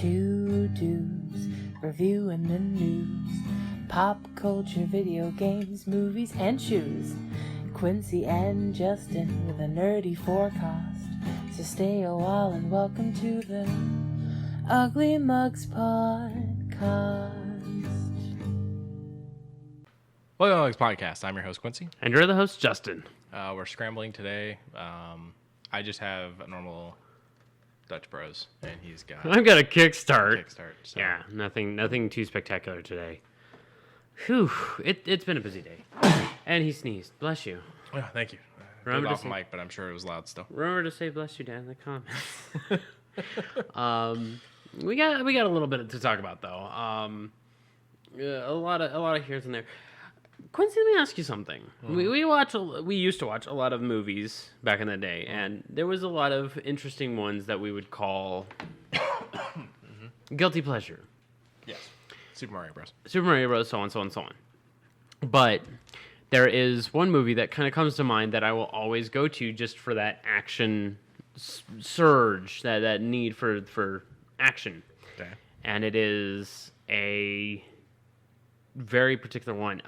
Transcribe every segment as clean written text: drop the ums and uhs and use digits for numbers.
Two dudes reviewing the news, pop culture, video games, movies, and shoes. Quincey and Justin with a nerdy forecast. So stay a while and welcome to the Ugly Mugs Podcast. Welcome to the Mugs Podcast. I'm your host, Quincey. And you're the host, Justin. We're scrambling today. I just have a normal Dutch Bros, and he's got... I've got a kickstart. So. Yeah, nothing too spectacular today. Whew, it's been a busy day. And he sneezed. Bless you. Oh, thank you. Remember off mic, but I'm sure it was loud still. Remember to say bless you, Dad, in the comments. We got a little bit to talk about, though. A lot of here's and there. Quincy, let me ask you something. We used to watch a lot of movies back in the day, and there was a lot of interesting ones that we would call guilty pleasure. Yes. Super Mario Bros. So on, so on, so on. But there is one movie that kind of comes to mind that I will always go to just for that action surge, that need for action. Okay. And it is a very particular one.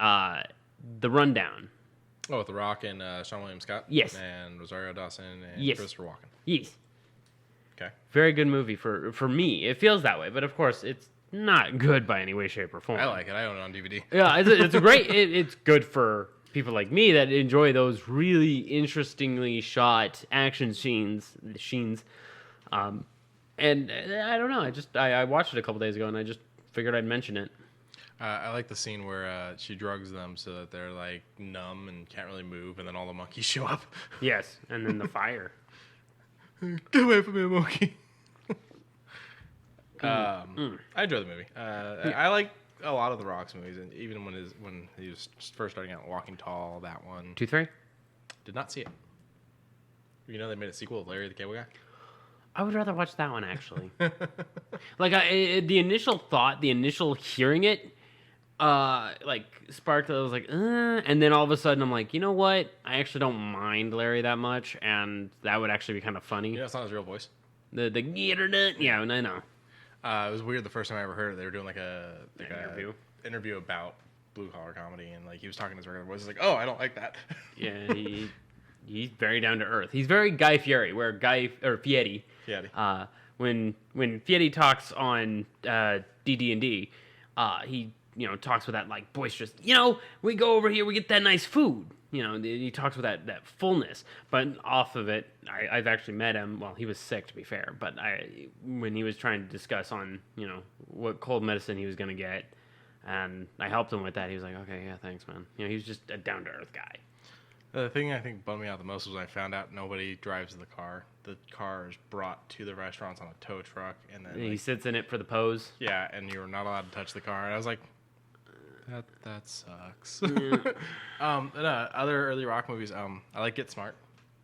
The Rundown. Oh, with The Rock and Sean William Scott? Yes. And Rosario Dawson and Yes. Christopher Walken. Yes. Okay. Very good movie for me. It feels that way, but of course it's not good by any way, shape, or form. I like it. I own it on DVD. Yeah, it's a great. It's good for people like me that enjoy those really interestingly shot action scenes. And I don't know. I watched it a couple days ago, and I just figured I'd mention it. I like the scene where she drugs them so that they're like numb and can't really move, and then all the monkeys show up. Yes, and then the fire. Get away from me, monkey. I enjoy the movie. I like a lot of The Rock's movies, and even when he was first starting out, Walking Tall, that one. 2, 3. Did not see it. You know they made a sequel of Larry the Cable Guy? I would rather watch that one, actually. Like, the initial hearing it, sparked. I was like, and then all of a sudden I'm like, you know what? I actually don't mind Larry that much, and that would actually be kind of funny. You know, it's not his real voice. The yeah, I know. It was weird the first time I ever heard it. They were doing like an interview about blue collar comedy, and like he was talking his regular voice. He's like, oh, I don't like that. Yeah, he's very down to earth. He's very Guy Fieri, Fieri. Fieri. When Fieri talks on DD&D, he talks with that like boisterous. We go over here, we get that nice food. He talks with that fullness. But off of it, I've actually met him. Well, he was sick, to be fair. But when he was trying to discuss on what cold medicine he was going to get, and I helped him with that, he was like, okay, yeah, thanks, man. He was just a down to earth guy. The thing I think bummed me out the most was when I found out nobody drives the car. The car is brought to the restaurants on a tow truck, and then he sits in it for the pose. Yeah, and you're not allowed to touch the car. And I was like, that sucks. Yeah. Other early Rock movies. I like Get Smart.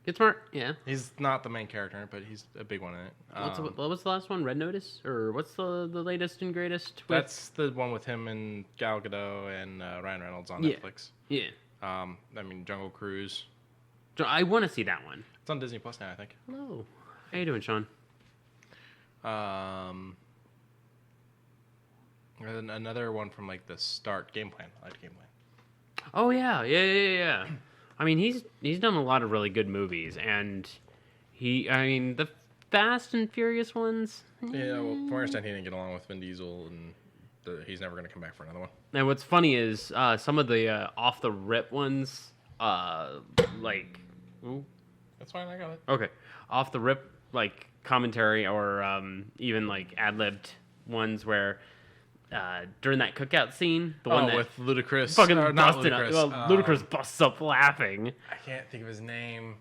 Get Smart, yeah. He's not the main character in it, but he's a big one in it. What was the last one? Red Notice, or what's the latest and greatest? That's the one with him and Gal Gadot and Ryan Reynolds on Netflix. Yeah. Jungle Cruise. I want to see that one. It's on Disney Plus now, I think. Hello. How you doing, Sean? Another one from like the start, Game Plan. I like Game Plan. Oh yeah. I mean, he's done a lot of really good movies, and the Fast and Furious ones. Yeah, well, from what I understand, he didn't get along with Vin Diesel, and he's never going to come back for another one. And what's funny is some of the off the rip ones, ooh, that's fine. I got it. Okay, off the rip commentary or even ad-libbed ones where. During that cookout scene, the one that with Ludacris, fucking not busted Ludacris. up. Ludacris busts up laughing. I can't think of his name.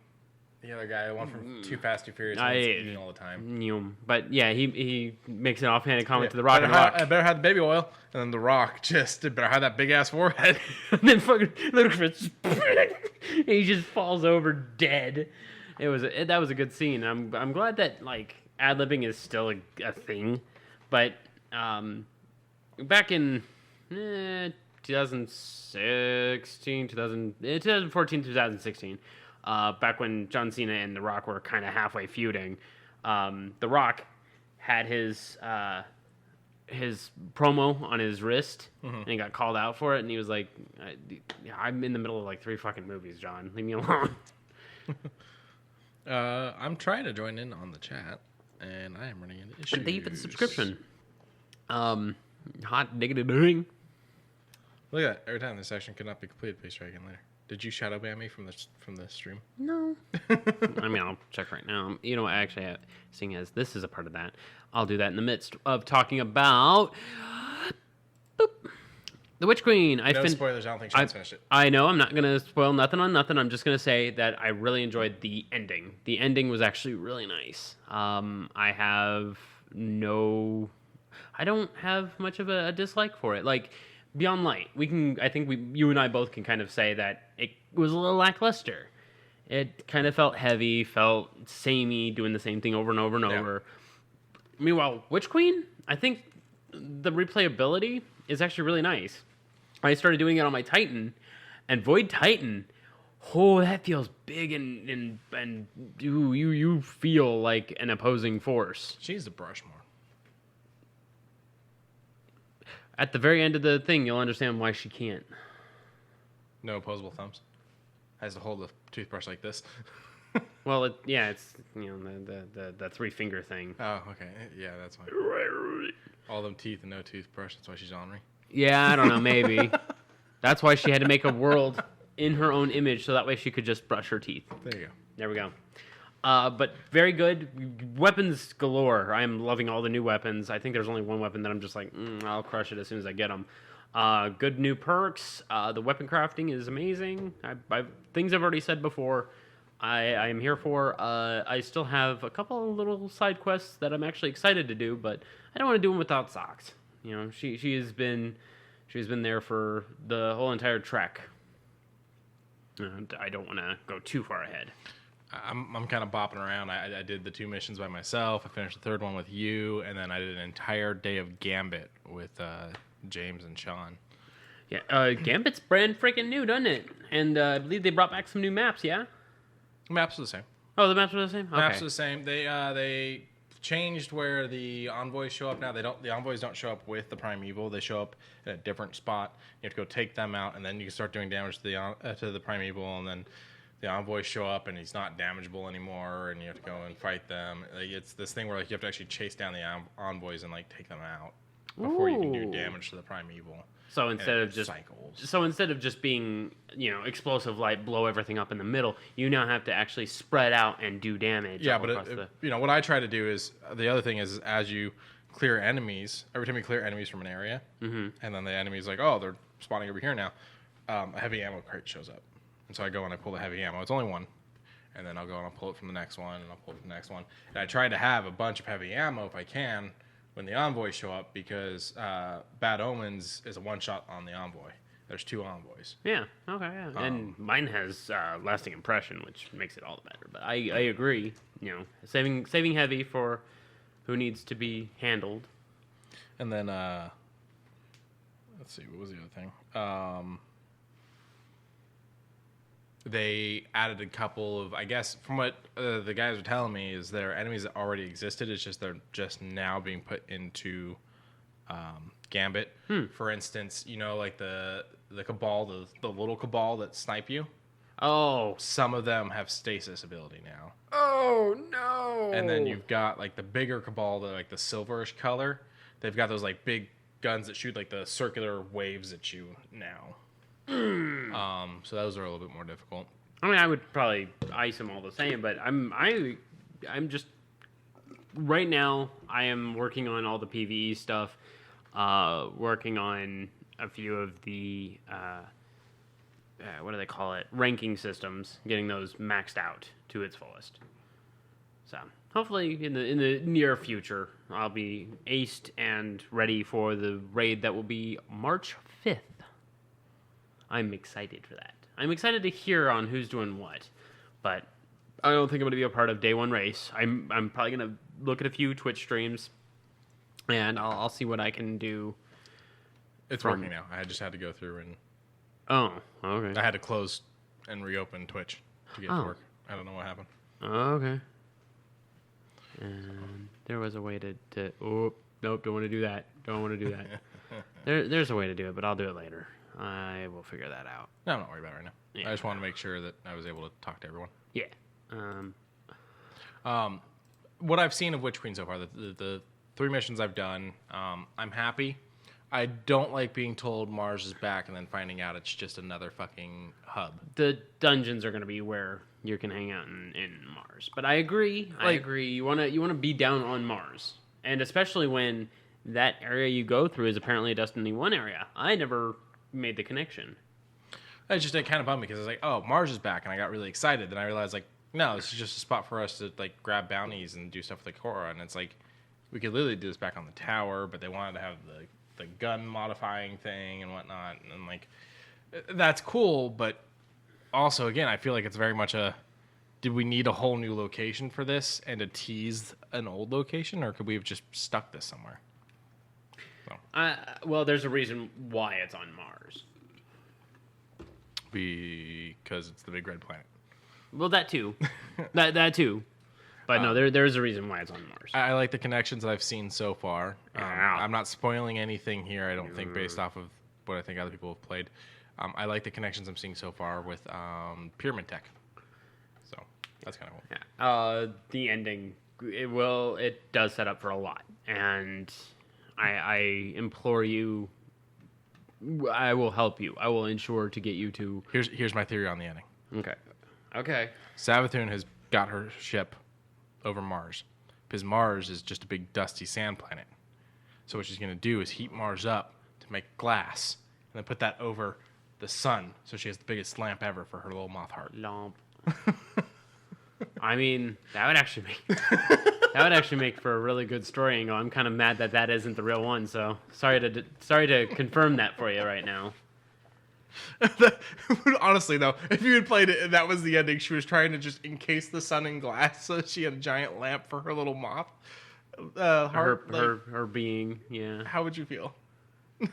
The other guy, the one from Too Fast, Too Furious, eating all the time. But yeah, he makes an offhanded comment to The Rock. I better have the baby oil, and then The Rock just better have that big ass forehead. And then fucking Ludacris, he just falls over dead. That was a good scene. I'm glad that ad-libbing is still a thing, but back in 2014, 2016, back when John Cena and The Rock were kind of halfway feuding, The Rock had his his promo on his wrist, and he got called out for it, and he was like, I'm in the middle of like 3 fucking movies, John. Leave me alone. I'm trying to join in on the chat, and I am running into issues. And thank you for the subscription. Hot diggity ding. Look at that. Every time this section could not be completed, please try again later. Did you shadow ban me from the stream? No. I mean, I'll check right now. You know what? Actually, seeing as this is a part of that, I'll do that in the midst of talking about The Witch Queen. No spoilers. I don't think Sean's finished it. I know. I'm not going to spoil nothing on nothing. I'm just going to say that I really enjoyed the ending. The ending was actually really nice. I don't have much of a dislike for it. Like, Beyond Light, you and I both can kind of say that it was a little lackluster. It kind of felt heavy, felt samey, doing the same thing over and over and over. Meanwhile, Witch Queen, I think the replayability is actually really nice. I started doing it on my Titan, and Void Titan, that feels big and you feel like an opposing force. She needs to brush more. At the very end of the thing, you'll understand why she can't. No opposable thumbs. Has to hold the toothbrush like this. Well, it's the 3-finger thing. Oh, okay. Yeah, that's fine. All them teeth and no toothbrush. That's why she's ornery. Yeah, I don't know. Maybe. That's why she had to make a world in her own image, so that way she could just brush her teeth. There you go. There we go. But very good. Weapons galore. I am loving all the new weapons. I think there's only one weapon that I'm just like, I'll crush it as soon as I get them. Good new perks. The weapon crafting is amazing. Things I've already said before, I am here for. I still have a couple of little side quests that I'm actually excited to do, but I don't want to do them without Socks. You know, she's been there for the whole entire trek. I don't want to go too far ahead. I'm kind of bopping around. I did the 2 missions by myself. I finished the 3rd one with you, and then I did an entire day of Gambit with James and Sean. Yeah, Gambit's brand freaking new, doesn't it? And I believe they brought back some new maps, yeah? Maps are the same. Oh, the maps are the same? Okay. Maps are the same. They changed where the envoys show up now. The envoys don't show up with the Primeval. They show up at a different spot. You have to go take them out, and then you can start doing damage to the Primeval, and then the envoys show up and he's not damageable anymore, and you have to go and fight them. Like, it's this thing where like you have to actually chase down the envoys and like take them out before you can do damage to the Primeval. So instead of just being, explosive light, blow everything up in the middle, you now have to actually spread out and do damage. Yeah, but what I try to do is the other thing is as you clear enemies, every time you clear enemies from an area, and then the enemy's like, oh, they're spawning over here now, a heavy ammo crate shows up. And so I go and I pull the heavy ammo. It's only one. And then I'll go and I'll pull it from the next one, and I'll pull it from the next one. And I try to have a bunch of heavy ammo if I can when the envoys show up, because Bad Omens is a one-shot on the envoy. There's 2 envoys. Yeah, okay, yeah. And mine has lasting impression, which makes it all the better. But I agree. Saving heavy for who needs to be handled. And then, let's see, what was the other thing? They added a couple of, I guess, from what the guys are telling me, is there are enemies that already existed. It's just they're just now being put into Gambit. For instance, like the Cabal, the little Cabal that snipe you. Oh. Some of them have stasis ability now. Oh, no. And then you've got, like, the bigger Cabal, the silverish color. They've got those, like, big guns that shoot, like, the circular waves at you now. So those are a little bit more difficult. I mean, I would probably ice them all the same, but I'm just right now. I am working on all the PvE stuff, working on a few of the what do they call it? Ranking systems, getting those maxed out to its fullest. So hopefully in the near future, I'll be aced and ready for the raid that will be March 5th. I'm excited for that. I'm excited to hear on who's doing what, but I don't think I'm going to be a part of day one race. I'm probably going to look at a few Twitch streams, and I'll see what I can do. It's working now. I just had to go through and... Oh, okay. I had to close and reopen Twitch to get to work. I don't know what happened. Oh, okay. And there was a way to... Oh, Don't want to do that. Don't want to do that. There's a way to do it, but I'll do it later. I will figure that out. No, I'm not worried about it right now. Yeah. I just want to make sure that I was able to talk to everyone. Yeah. What I've seen of Witch Queen so far, the 3 missions I've done, I'm happy. I don't like being told Mars is back and then finding out it's just another fucking hub. The dungeons are going to be where you can hang out in Mars. But I agree. I agree. You want to be down on Mars. And especially when that area you go through is apparently a Destiny 1 area. I never made the connection. It kind of bummed me because I was like, oh, Mars is back, and I got really excited. Then I realized, like, no, this is just a spot for us to, like, grab bounties and do stuff with the Korra. And it's like, we could literally do this back on the tower, but they wanted to have the gun modifying thing and whatnot. And, like, that's cool, but also, again, I feel like it's very much did we need a whole new location for this and to tease an old location, or could we have just stuck this somewhere? So. Well, there's a reason why it's on Mars. Because it's the big red planet. Well, that too. that too. But no, there's a reason why it's on Mars. I like the connections that I've seen so far. Yeah. I'm not spoiling anything here, I don't think, based off of what I think other people have played. I like the connections I'm seeing so far with Pyramid Tech. So, that's kind of cool. Yeah. The ending, it does set up for a lot. And I implore you, I will help you. I will ensure to get you to... Here's my theory on the ending. Okay. Savathun has got her ship over Mars because Mars is just a big dusty sand planet. So what she's going to do is heat Mars up to make glass and then put that over the sun so she has the biggest lamp ever for her little moth heart. Lamp. I mean, that would actually make for a really good story angle. I'm kind of mad that isn't the real one, so sorry to confirm that for you right now. Honestly, though, if you had played it and that was the ending, she was trying to just encase the sun in glass so she had a giant lamp for her little moth heart. Her being, yeah. How would you feel? We'd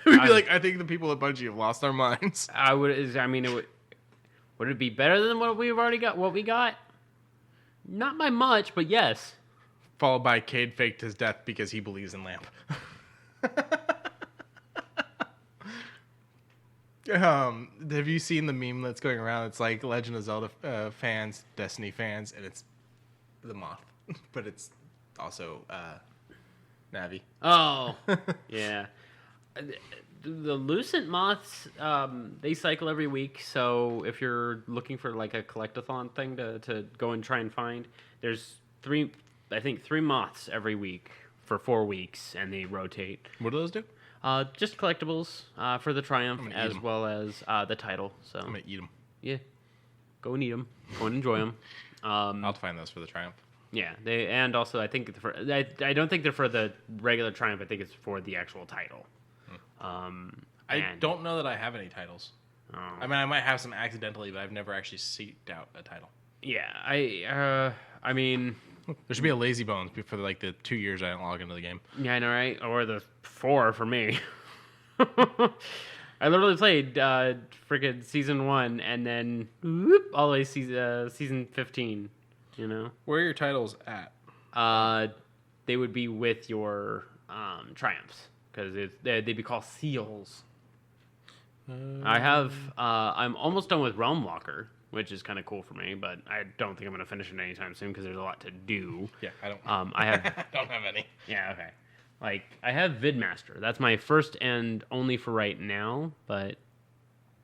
be like, I think the people at Bungie have lost their minds. Would it be better than what we've already got? What we got? Not by much, but yes. Followed by Cade faked his death because he believes in lamp. Have you seen the meme that's going around? It's like Legend of Zelda fans, Destiny fans, and it's the moth, but it's also Navi. Oh, yeah. The Lucent moths, they cycle every week. So if you're looking for like a collectathon thing to go and try and find, there's 3 moths every week for 4 weeks, and they rotate. What do those do? Just collectibles for the Triumph as well as the title. So I'm gonna eat them. Yeah, go and eat them. Go and enjoy them. I'll have to find those for the Triumph. Yeah, and also I think I don't think they're for the regular Triumph. I think it's for the actual title. I don't know that I have any titles. Oh. I mean, I might have some accidentally, but I've never actually seeked out a title. Yeah, I mean, there should be a lazy bones for like the 2 years I didn't log into the game. Yeah, I know, right? Or the 4 for me. I literally played freaking season 1 and then all the way season 15. You know, where are your titles at? They would be with your Triumphs because they'd be called seals. I'm almost done with Realm Walker, which is kind of cool for me, but I don't think I'm going to finish it anytime soon because there's a lot to do. Yeah, I don't. I have. don't have any. Yeah, okay. Like I have Vidmaster. That's my first and only for right now, but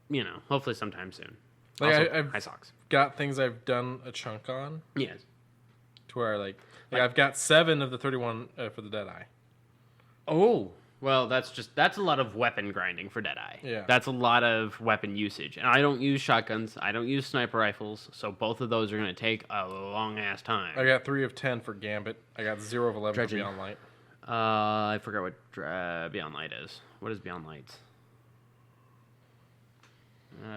you know, hopefully sometime soon. Like also, I've high socks. Got things I've done a chunk on. Yes. To where like I've got 7 of the 31 for the Deadeye. Oh. Well, that's a lot of weapon grinding for Deadeye. Yeah. That's a lot of weapon usage. And I don't use shotguns. I don't use sniper rifles. So both of those are going to take a long-ass time. I got 3 of 10 for Gambit. I got 0 of 11 Dredging. for Beyond Light. I forgot what Beyond Light is. What is Beyond Light?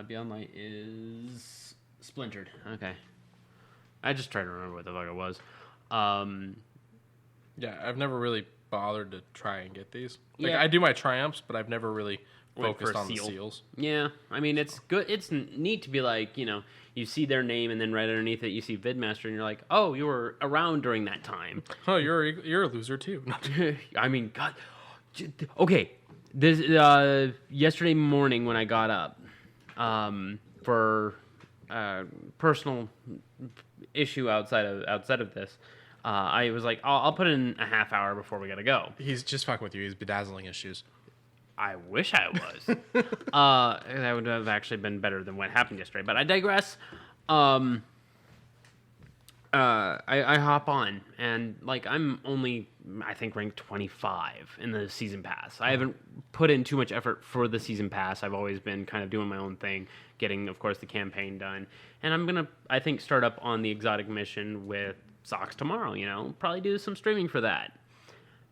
Beyond Light is Splintered. Okay. I just tried to remember what the fuck it was. Yeah, I've never really bothered to try and get these. Like, Yeah. I do my triumphs, but I've never really Went for focused a on the seal. seals. Yeah, I mean, it's good. It's neat to be like, you see their name and then right underneath it you see Vidmaster and you're like, oh, you were around during that time. Oh, you're a loser too. I mean, God. Okay, this yesterday morning when I got up for personal issue outside of this, I was like, I'll put in a half hour before we gotta go. He's just fucking with you. He's bedazzling his shoes. I wish I was. That would have actually been better than what happened yesterday. But I digress. I hop on, and like I'm only, I think, ranked 25 in the season pass. I haven't put in too much effort for the season pass. I've always been kind of doing my own thing, getting, of course, the campaign done. And I'm gonna, I think, start up on the exotic mission with Socks tomorrow. Probably do some streaming for that.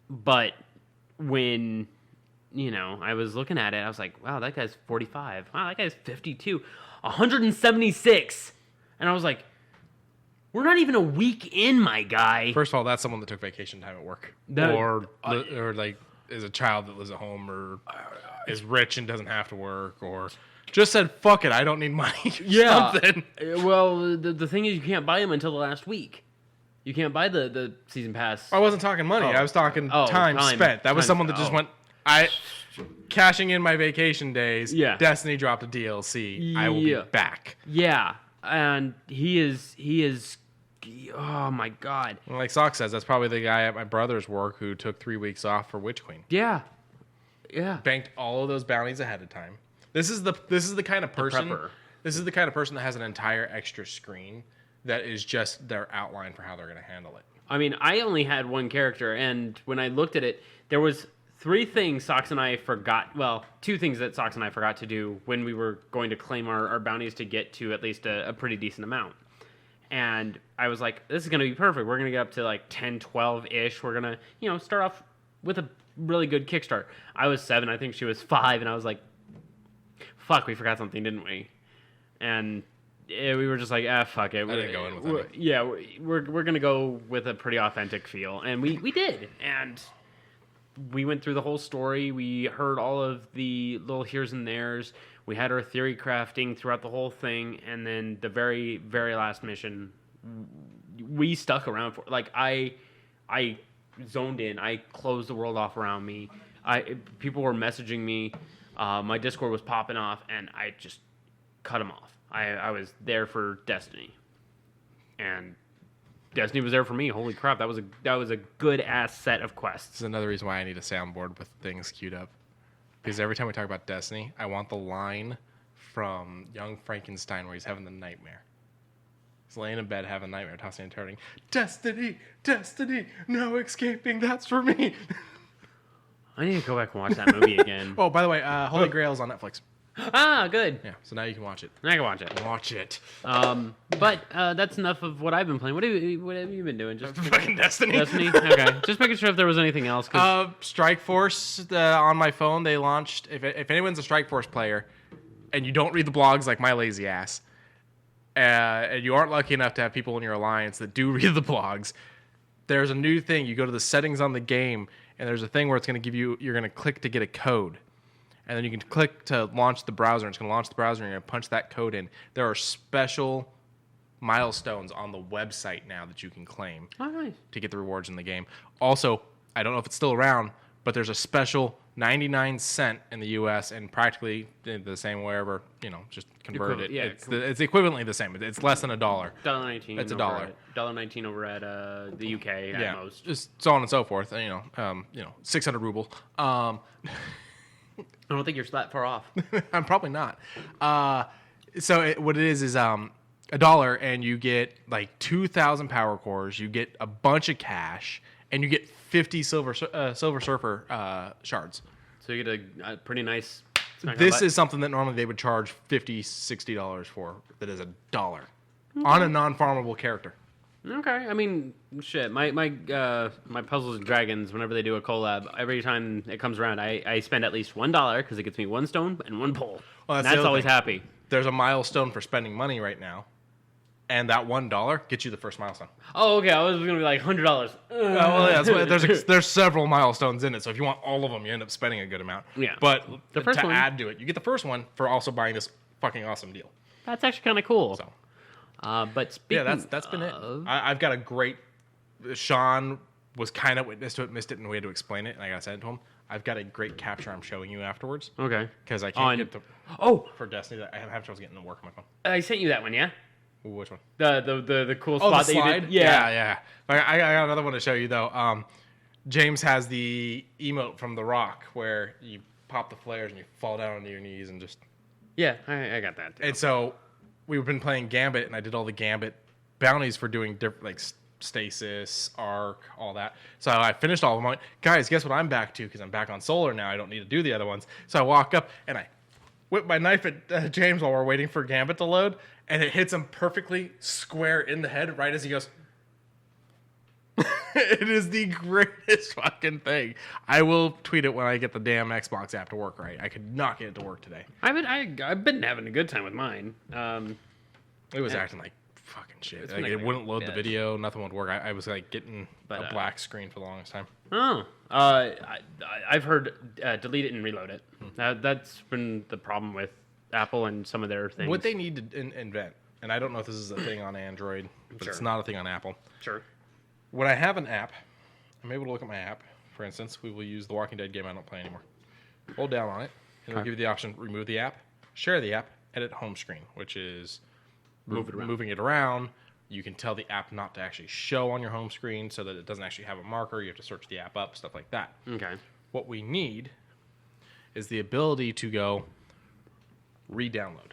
But when I was looking at it, I was like, wow, that guy's 45. Wow, that guy's 52. 176. And I was like, we're not even a week in, my guy. First of all, that's someone that took vacation time at work. Or like is a child that lives at home, or is rich and doesn't have to work, or just said, fuck it, I don't need money. Yeah. Something. Well, the thing is, you can't buy them until the last week. You can't buy the season pass. I wasn't talking money. I was talking time spent. That was someone that just went, cashing in my vacation days. Yeah. Destiny dropped a DLC. I will be back. Yeah. And he is, oh my God. And like Sock says, that's probably the guy at my brother's work who took 3 weeks off for Witch Queen. Yeah. Yeah. Banked all of those bounties ahead of time. This is the kind of person. This is the kind of person that has an entire extra screen that is just their outline for how they're going to handle it. I mean, I only had one character, and when I looked at it, there was 3 things Socks and I forgot. Well, 2 things that Socks and I forgot to do when we were going to claim our bounties to get to at least a pretty decent amount. And I was like, this is going to be perfect. We're going to get up to like 10, 12-ish. We're going to, start off with a really good kickstart. I was 7. I think she was 5. And I was like, fuck, we forgot something, didn't we? And we were just like, fuck it. I didn't go in with any. Yeah, we're going to go with a pretty authentic feel. And we did. And we went through the whole story. We heard all of the little here's and there's. We had our theory crafting throughout the whole thing. And then the very, very last mission, we stuck around for. Like, I zoned in. I closed the world off around me. People were messaging me. My Discord was popping off, and I just cut them off. I was there for Destiny, and Destiny was there for me. Holy crap, that was a good ass set of quests. This is another reason why I need a soundboard with things queued up, because every time we talk about Destiny, I want the line from Young Frankenstein where he's having the nightmare. He's laying in bed having a nightmare, tossing and turning. Destiny, Destiny, no escaping. That's for me. I need to go back and watch that movie again. Oh, by the way, Holy Grail's on Netflix. Ah, good. Yeah, so now you can watch it. I can watch it. Watch it. But that's enough of what I've been playing. What have you been doing? Just fucking Destiny. Destiny? Okay. Just making sure if there was anything else. Strike Force on my phone, they launched. If anyone's a Strike Force player and you don't read the blogs like my lazy ass, and you aren't lucky enough to have people in your alliance that do read the blogs, there's a new thing. You go to the settings on the game, and there's a thing where it's going to give you, you're going to click to get a code. And then you can click to launch the browser, and it's going to launch the browser, and you're going to punch that code in. There are special milestones on the website now that you can claim to get the rewards in the game. Also, I don't know if it's still around, but there's a special 99 cent in the U.S. and practically the same wherever, just convert it. Yeah, it's equivalently the same. It's less than $1. $1.19. It's $1. $1.19 over at the UK at most. Just so on and so forth. 600 ruble. I don't think you're that far off. I'm probably not. What it is $1, and you get like 2,000 power cores. You get a bunch of cash, and you get 50 Silver Surfer shards. So you get a pretty nice. This is something that normally they would charge $50, $60 for. That is $1 on a non-farmable character. Okay, I mean, shit. My Puzzles and Dragons, whenever they do a collab, every time it comes around, I spend at least $1 because it gets me 1 stone and 1 pole. Well, that's always happy. There's a milestone for spending money right now. and that $1 gets you the first milestone. Oh, okay. I was going to be like $100. Well, yeah, there's several milestones in it, so if you want all of them, you end up spending a good amount. Yeah. But The first to one- add to it, you get the first one for also buying this fucking awesome deal. That's actually kind of cool. So But speaking that's been it. of- I've got a great. Sean was kind of witness to it, missed it, and we had to explain it, and I got to send it to him. I've got a great capture I'm showing you afterwards. Okay. Because I can't On- get the Oh, for Destiny. I have trouble getting to work on my phone. I sent you that one, yeah? Ooh, which one? The cool Oh, spot the that slide? you did. Yeah. I got another one to show you though. James has the emote from The Rock where you pop the flares and you fall down onto your knees and just. Yeah, I got that. Too. And so we've been playing Gambit, and I did all the Gambit bounties for doing different like stasis, arc, all that. So I finished all of them. I went, guys, guess what I'm back to? Because I'm back on solar now. I don't need to do the other ones. So I walk up and I whip my knife at James while we're waiting for Gambit to load, and it hits him perfectly square in the head right as he goes. It is the greatest fucking thing. I will tweet it when I get the damn Xbox app to work right. I could not get it to work today. I've been having a good time with mine. It was acting like fucking shit. been Like, like it wouldn't load the bitch. video. Nothing would work. I was like getting But, a black screen for the longest time. I've heard delete it and reload it. That's been the problem with Apple and some of their things. What they need to invent, and I don't know if this is a thing on Android, but it's Sure. not a thing on Apple. Sure. When I have an app, I'm able to look at my app. For instance, we will use the Walking Dead game I don't play anymore. Hold down on it, and it'll give you the option: remove the app, share the app, edit home screen, which is moving it around. You can tell the app not to actually show on your home screen so that it doesn't actually have a marker. You have to search the app up, stuff like that. Okay. What we need is the ability to go re-download.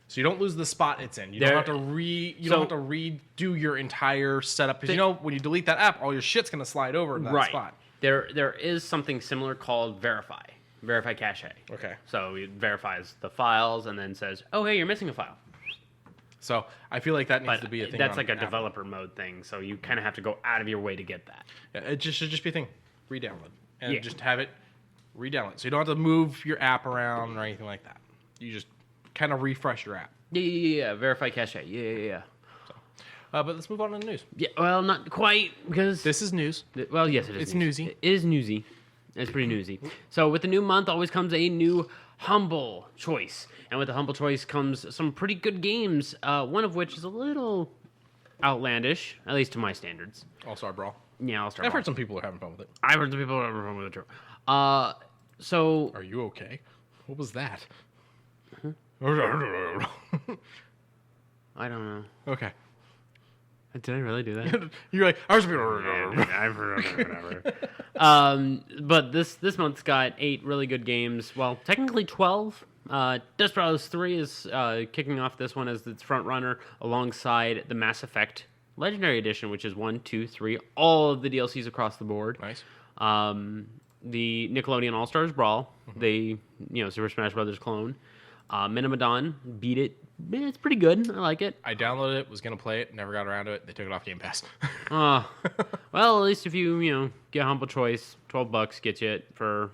So you don't lose the spot it's in. You don't have to redo your entire setup, because you know when you delete that app, all your shit's gonna slide over in that Right. spot. There is something similar called Verify Cache. Okay. So it verifies the files and then says, "Oh, hey, you're missing a file." So I feel like that needs But to be a thing. that's on like a Apple. developer mode thing. So you kind of have to go out of your way to get that. Yeah, it should just be a thing. Re-download. And Yeah. just have it re-download. So you don't have to move your app around or anything like that. You just kind of refresh your app. Yeah. Verify Cache. Yeah. But let's move on to the news. Yeah. Well, not quite because This is news. Well, yes, it is. It's newsy. It is newsy. It's pretty newsy. So with the new month always comes a new humble choice, and with the humble choice comes some pretty good games. One of which is a little outlandish, at least to my standards. All-Star Brawl. Yeah, I'll start. I've heard some people are having fun with it. I've heard some people are having fun with it too. So Are you okay? What was that? I don't know. Okay. Did I really do that? You're like, I was. I've heard of it, whatever. But this month's got 8 really good games. Well, technically 12. Desperados 3 is kicking off this one as its front runner alongside the Mass Effect Legendary Edition, which is 1, 2, 3, all of the DLCs across the board. Nice. The Nickelodeon All Stars Brawl, the Super Smash Brothers clone. Minimadon, beat it. It's pretty good. I like it. I downloaded it, was gonna play it, never got around to it. They took it off Game Pass. Well, at least if you get Humble Choice, $12 gets you it for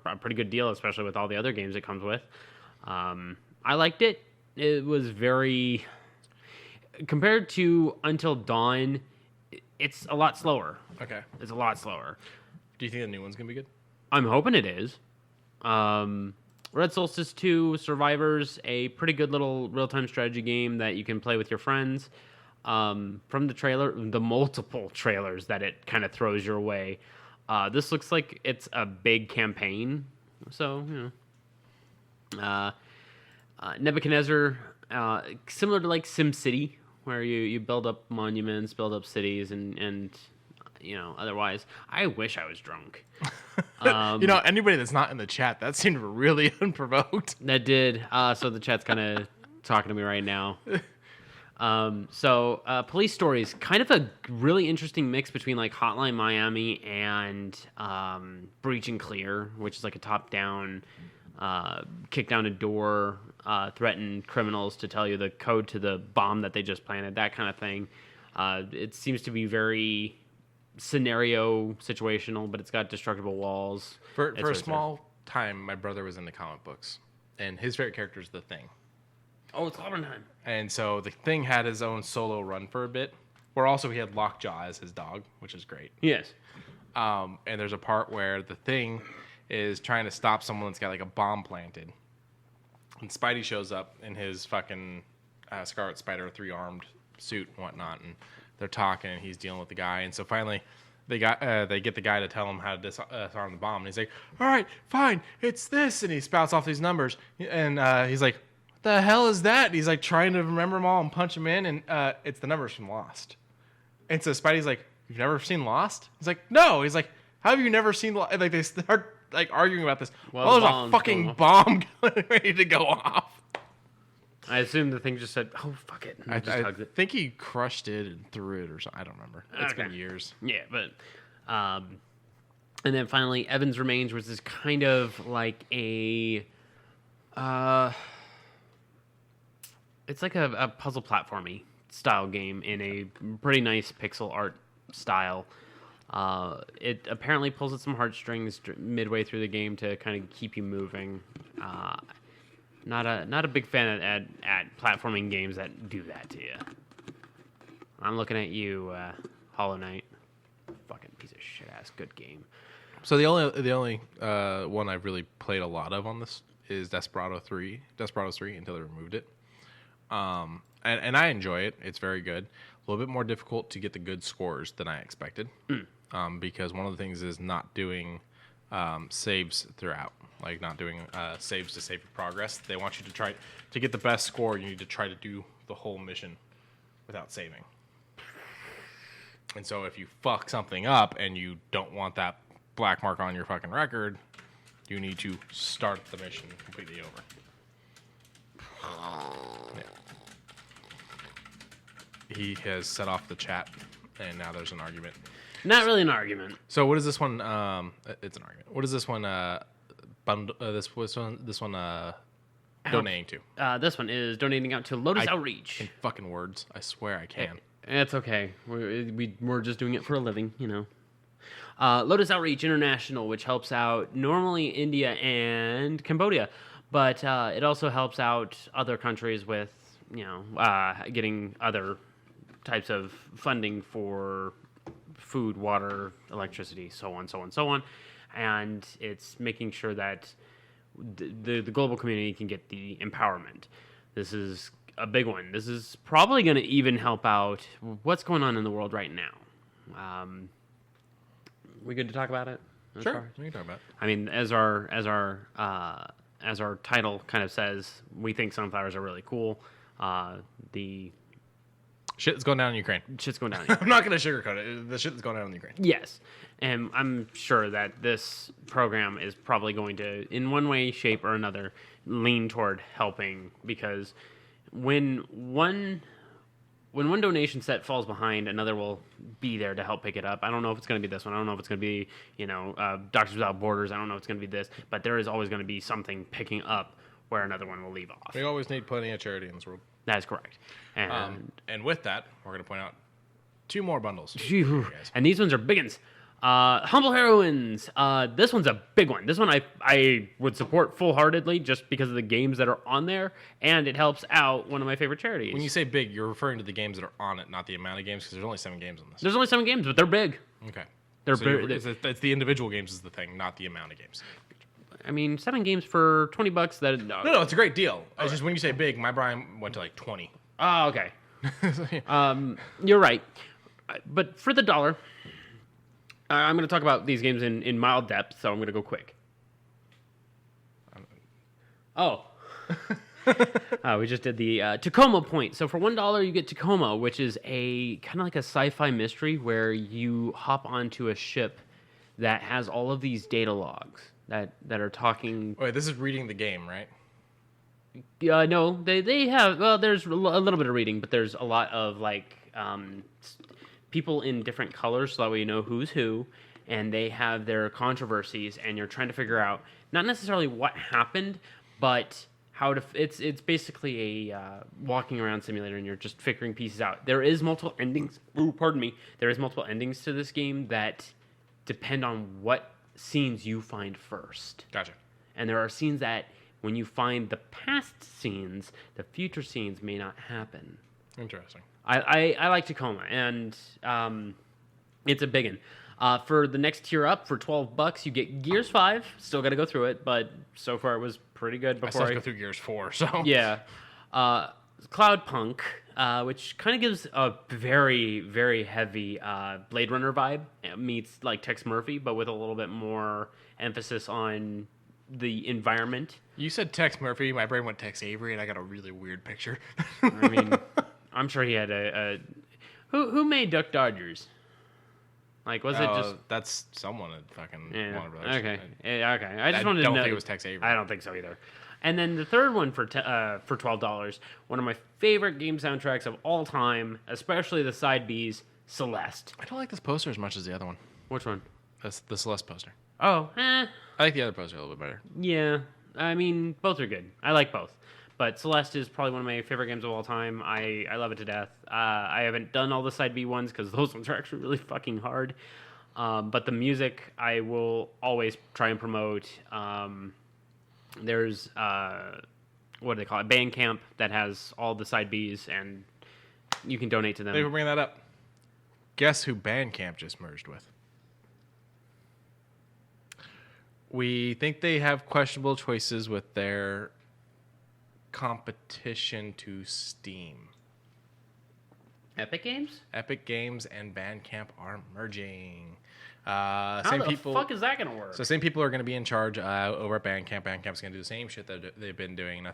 a pretty good deal, especially with all the other games it comes with. I liked it. It was very compared to Until Dawn. It's a lot slower. Okay. It's a lot slower. Do you think the new one's gonna be good? I'm hoping it is. Red Solstice 2 Survivors, a pretty good little real-time strategy game that you can play with your friends. From the trailer, the multiple trailers that it kind of throws your way, this looks like it's a big campaign. So, Nebuchadnezzar, similar to like SimCity, where you build up monuments, build up cities, and otherwise. I wish I was drunk. Anybody that's not in the chat, that seemed really unprovoked. That did. So the chat's kind of talking to me right now. Police Stories, kind of a really interesting mix between like Hotline Miami and Breach and Clear, which is like a top-down, kick down a door, threaten criminals to tell you the code to the bomb that they just planted, that kind of thing. It seems to be very scenario situational, but it's got destructible walls. For a small time, my brother was into comic books, and his favorite character is the Thing. Oh, it's clobbering time. And so the Thing had his own solo run for a bit, where also he had Lockjaw as his dog, which is great. Yes. And there's a part where the Thing is trying to stop someone that's got like a bomb planted. And Spidey shows up in his fucking Scarlet Spider 3-armed suit and whatnot, and they're talking, and he's dealing with the guy. And so finally, they get the guy to tell him how to disarm the bomb. And he's like, "All right, fine, it's this." And he spouts off these numbers, and he's like, "What the hell is that?" And he's like trying to remember them all and punch them in, and it's the numbers from Lost. And so Spidey's like, "You've never seen Lost?" He's like, "No." He's like, "How have you never seen Lost?" And like they start like arguing about this. Well, there's a fucking bomb ready to go off. I assume the Thing just said, "Oh, fuck it." And just hugged it. Think he crushed it and threw it or something. I don't remember. It's been years. Yeah, but... and then finally, Evan's Remains, which is kind of like a... it's like a puzzle platformy style game in a pretty nice pixel art style. It apparently pulls at some heartstrings midway through the game to kind of keep you moving. Not a big fan at platforming games that do that to you. I'm looking at you, Hollow Knight. Fucking piece of shit ass good game. So the only one I've really played a lot of on this is Desperados 3 until they removed it. And I enjoy it. It's very good. A little bit more difficult to get the good scores than I expected. Because one of the things is not doing saves throughout. Like not doing saves to save your progress. They want you to try to get the best score. You need to try to do the whole mission without saving. And so if you fuck something up and you don't want that black mark on your fucking record, you need to start the mission completely over. Yeah. He has set off the chat, and now there's an argument. Not really an argument. So what is this one? It's an argument. What is this one? This one donating to? This one is donating out to Lotus Outreach. In fucking words, I swear I can. It's okay. We're just doing it for a living, you know. Lotus Outreach International, which helps out normally India and Cambodia, but it also helps out other countries with, you know, getting other types of funding for food, water, electricity, so on. And it's making sure that the global community can get the empowerment. This is a big one. This is probably going to even help out what's going on in the world right now. We good to talk about it? Sure, we can talk about it. I mean, as our title kind of says, we think sunflowers are really cool. The shit's going down in Ukraine. Shit's going down in Ukraine. I'm not going to sugarcoat it. The shit's going down in Ukraine. Yes. And I'm sure that this program is probably going to, in one way, shape, or another, lean toward helping, because when one donation set falls behind, another will be there to help pick it up. I don't know if it's going to be this one. I don't know if it's going to be, Doctors Without Borders. I don't know if it's going to be this. But there is always going to be something picking up where another one will leave off. We always need plenty of charity in this world. That is correct. And with that, we're going to point out 2 more bundles. And these ones are big ones. Humble Heroines. This one's a big one. This one I would support full-heartedly just because of the games that are on there, and it helps out one of my favorite charities. When you say big, you're referring to the games that are on it, not the amount of games, because there's only 7 games on this. There's only 7 games, but they're big. Okay. They're so big. It's the individual games is the thing, not the amount of games. I mean, 7 games for $20. That No, it's a great deal. It's just when you say big, my brain went to like 20. Oh, okay. You're right. But for the $1, I'm going to talk about these games in mild depth, so I'm going to go quick. Oh. We just did the Tacoma Point. So for $1, you get Tacoma, which is a kind of like a sci-fi mystery where you hop onto a ship that has all of these data logs that are talking. Wait, this is reading the game, right? No, they have. Well, there's a little bit of reading, but there's a lot of like people in different colors, so that way you know who's who, and they have their controversies, and you're trying to figure out not necessarily what happened, but how to. It's basically a walking around simulator, and you're just figuring pieces out. There is multiple endings. Ooh, pardon me. There is multiple endings to this game that depend on what scenes you find first. Gotcha. And there are scenes that when you find the past scenes, the future scenes may not happen. Interesting. I like Tacoma, and it's a biggin. For the next tier up, for $12, you get Gears 5. Still got to go through it, but so far it was pretty good. I still have to go through Gears 4, so... Yeah. Cloudpunk, which kind of gives a very, very heavy Blade Runner vibe. It meets like Tex Murphy, but with a little bit more emphasis on the environment. You said Tex Murphy, my brain went Tex Avery, and I got a really weird picture. I mean, I'm sure he had a who made Duck Dodgers? Like, was it just... That's someone at fucking Warner Brothers. Okay. Okay. I just wanted to know. I don't think it was Tex Avery. I don't think so either. And then the third one for $12, one of my favorite game soundtracks of all time, especially the side Bs, Celeste. I don't like this poster as much as the other one. Which one? That's the Celeste poster. Oh, I like the other poster a little bit better. Yeah. I mean, both are good. I like both. But Celeste is probably one of my favorite games of all time. I love it to death. I haven't done all the side B ones because those ones are actually really fucking hard. But the music, I will always try and promote. There's, what do they call it? Bandcamp that has all the side Bs, and you can donate to them. Thanks for bringing that up. Guess who Bandcamp just merged with? We think they have questionable choices with their competition to Steam. Epic Games? Epic Games and Bandcamp are merging. How the fuck is that going to work? So same people are going to be in charge over at Bandcamp. Bandcamp's going to do the same shit that they've been doing.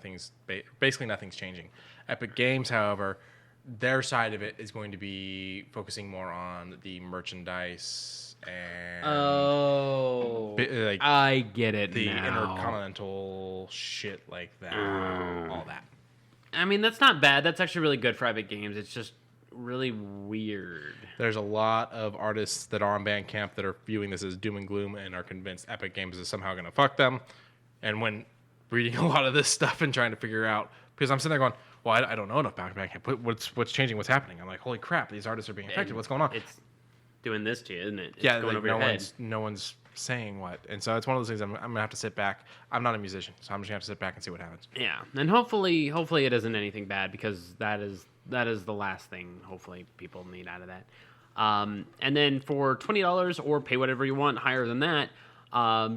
Basically nothing's changing. Epic Games, however, their side of it is going to be focusing more on the merchandise and I get it the now. intercontinental shit like that, all that. I mean, that's not bad. That's actually really good for Epic Games. It's just really weird. There's a lot of artists that are on Bandcamp that are viewing this as doom and gloom and are convinced Epic Games is somehow going to fuck them. And when reading a lot of this stuff and trying to figure out, because I'm sitting there going, well, I don't know enough about Bandcamp. What's changing? What's happening? I'm like, holy crap, these artists are being affected. What's going on? It's doing this to you, isn't it? It's yeah, going like over your head. No one's saying what. And so it's one of those things I'm going to have to sit back. I'm not a musician, so I'm just going to have to sit back and see what happens. Yeah, and hopefully it isn't anything bad, because that is the last thing hopefully people need out of that. And then for $20 or pay whatever you want higher than that,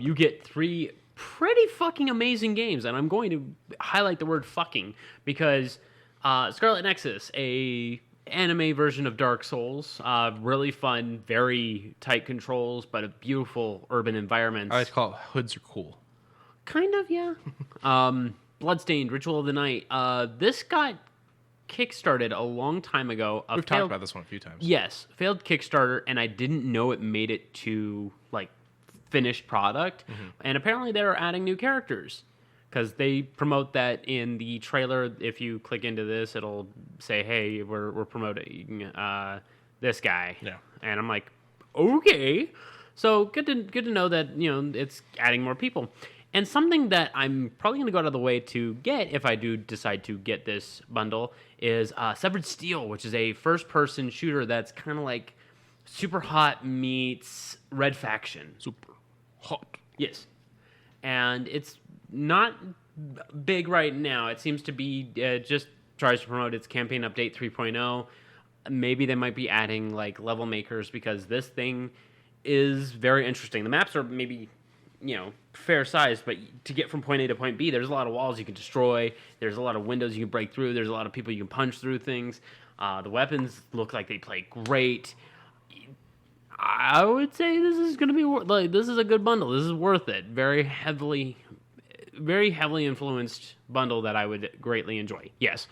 you get 3 pretty fucking amazing games. And I'm going to highlight the word fucking because Scarlet Nexus, a anime version of Dark Souls, really fun, very tight controls, but a beautiful urban environment. I like to call it hoods are cool. Kind of, yeah. Bloodstained, Ritual of the Night. This got kickstarted a long time ago. We've talked about this one a few times. Yes, failed Kickstarter, and I didn't know it made it to like finished product. Mm-hmm. And apparently they're adding new characters because they promote that in the trailer. If you click into this, it'll say, "Hey, we're promoting this guy." Yeah, and I'm like, okay. So good to know that it's adding more people. And something that I'm probably going to go out of the way to get if I do decide to get this bundle is Severed Steel, which is a first-person shooter that's kind of like Super Hot meets Red Faction. Super Hot. Yes. And it's not big right now. It seems to be just tries to promote its campaign update 3.0. Maybe they might be adding like level makers because this thing is very interesting. The maps are maybe fair size, but to get from point A to point B, there's a lot of walls you can destroy. There's a lot of windows you can break through. There's a lot of people you can punch through things. The weapons look like they play great. I would say this is going to be this is a good bundle. This is worth it. Very heavily influenced bundle that I would greatly enjoy. Yes.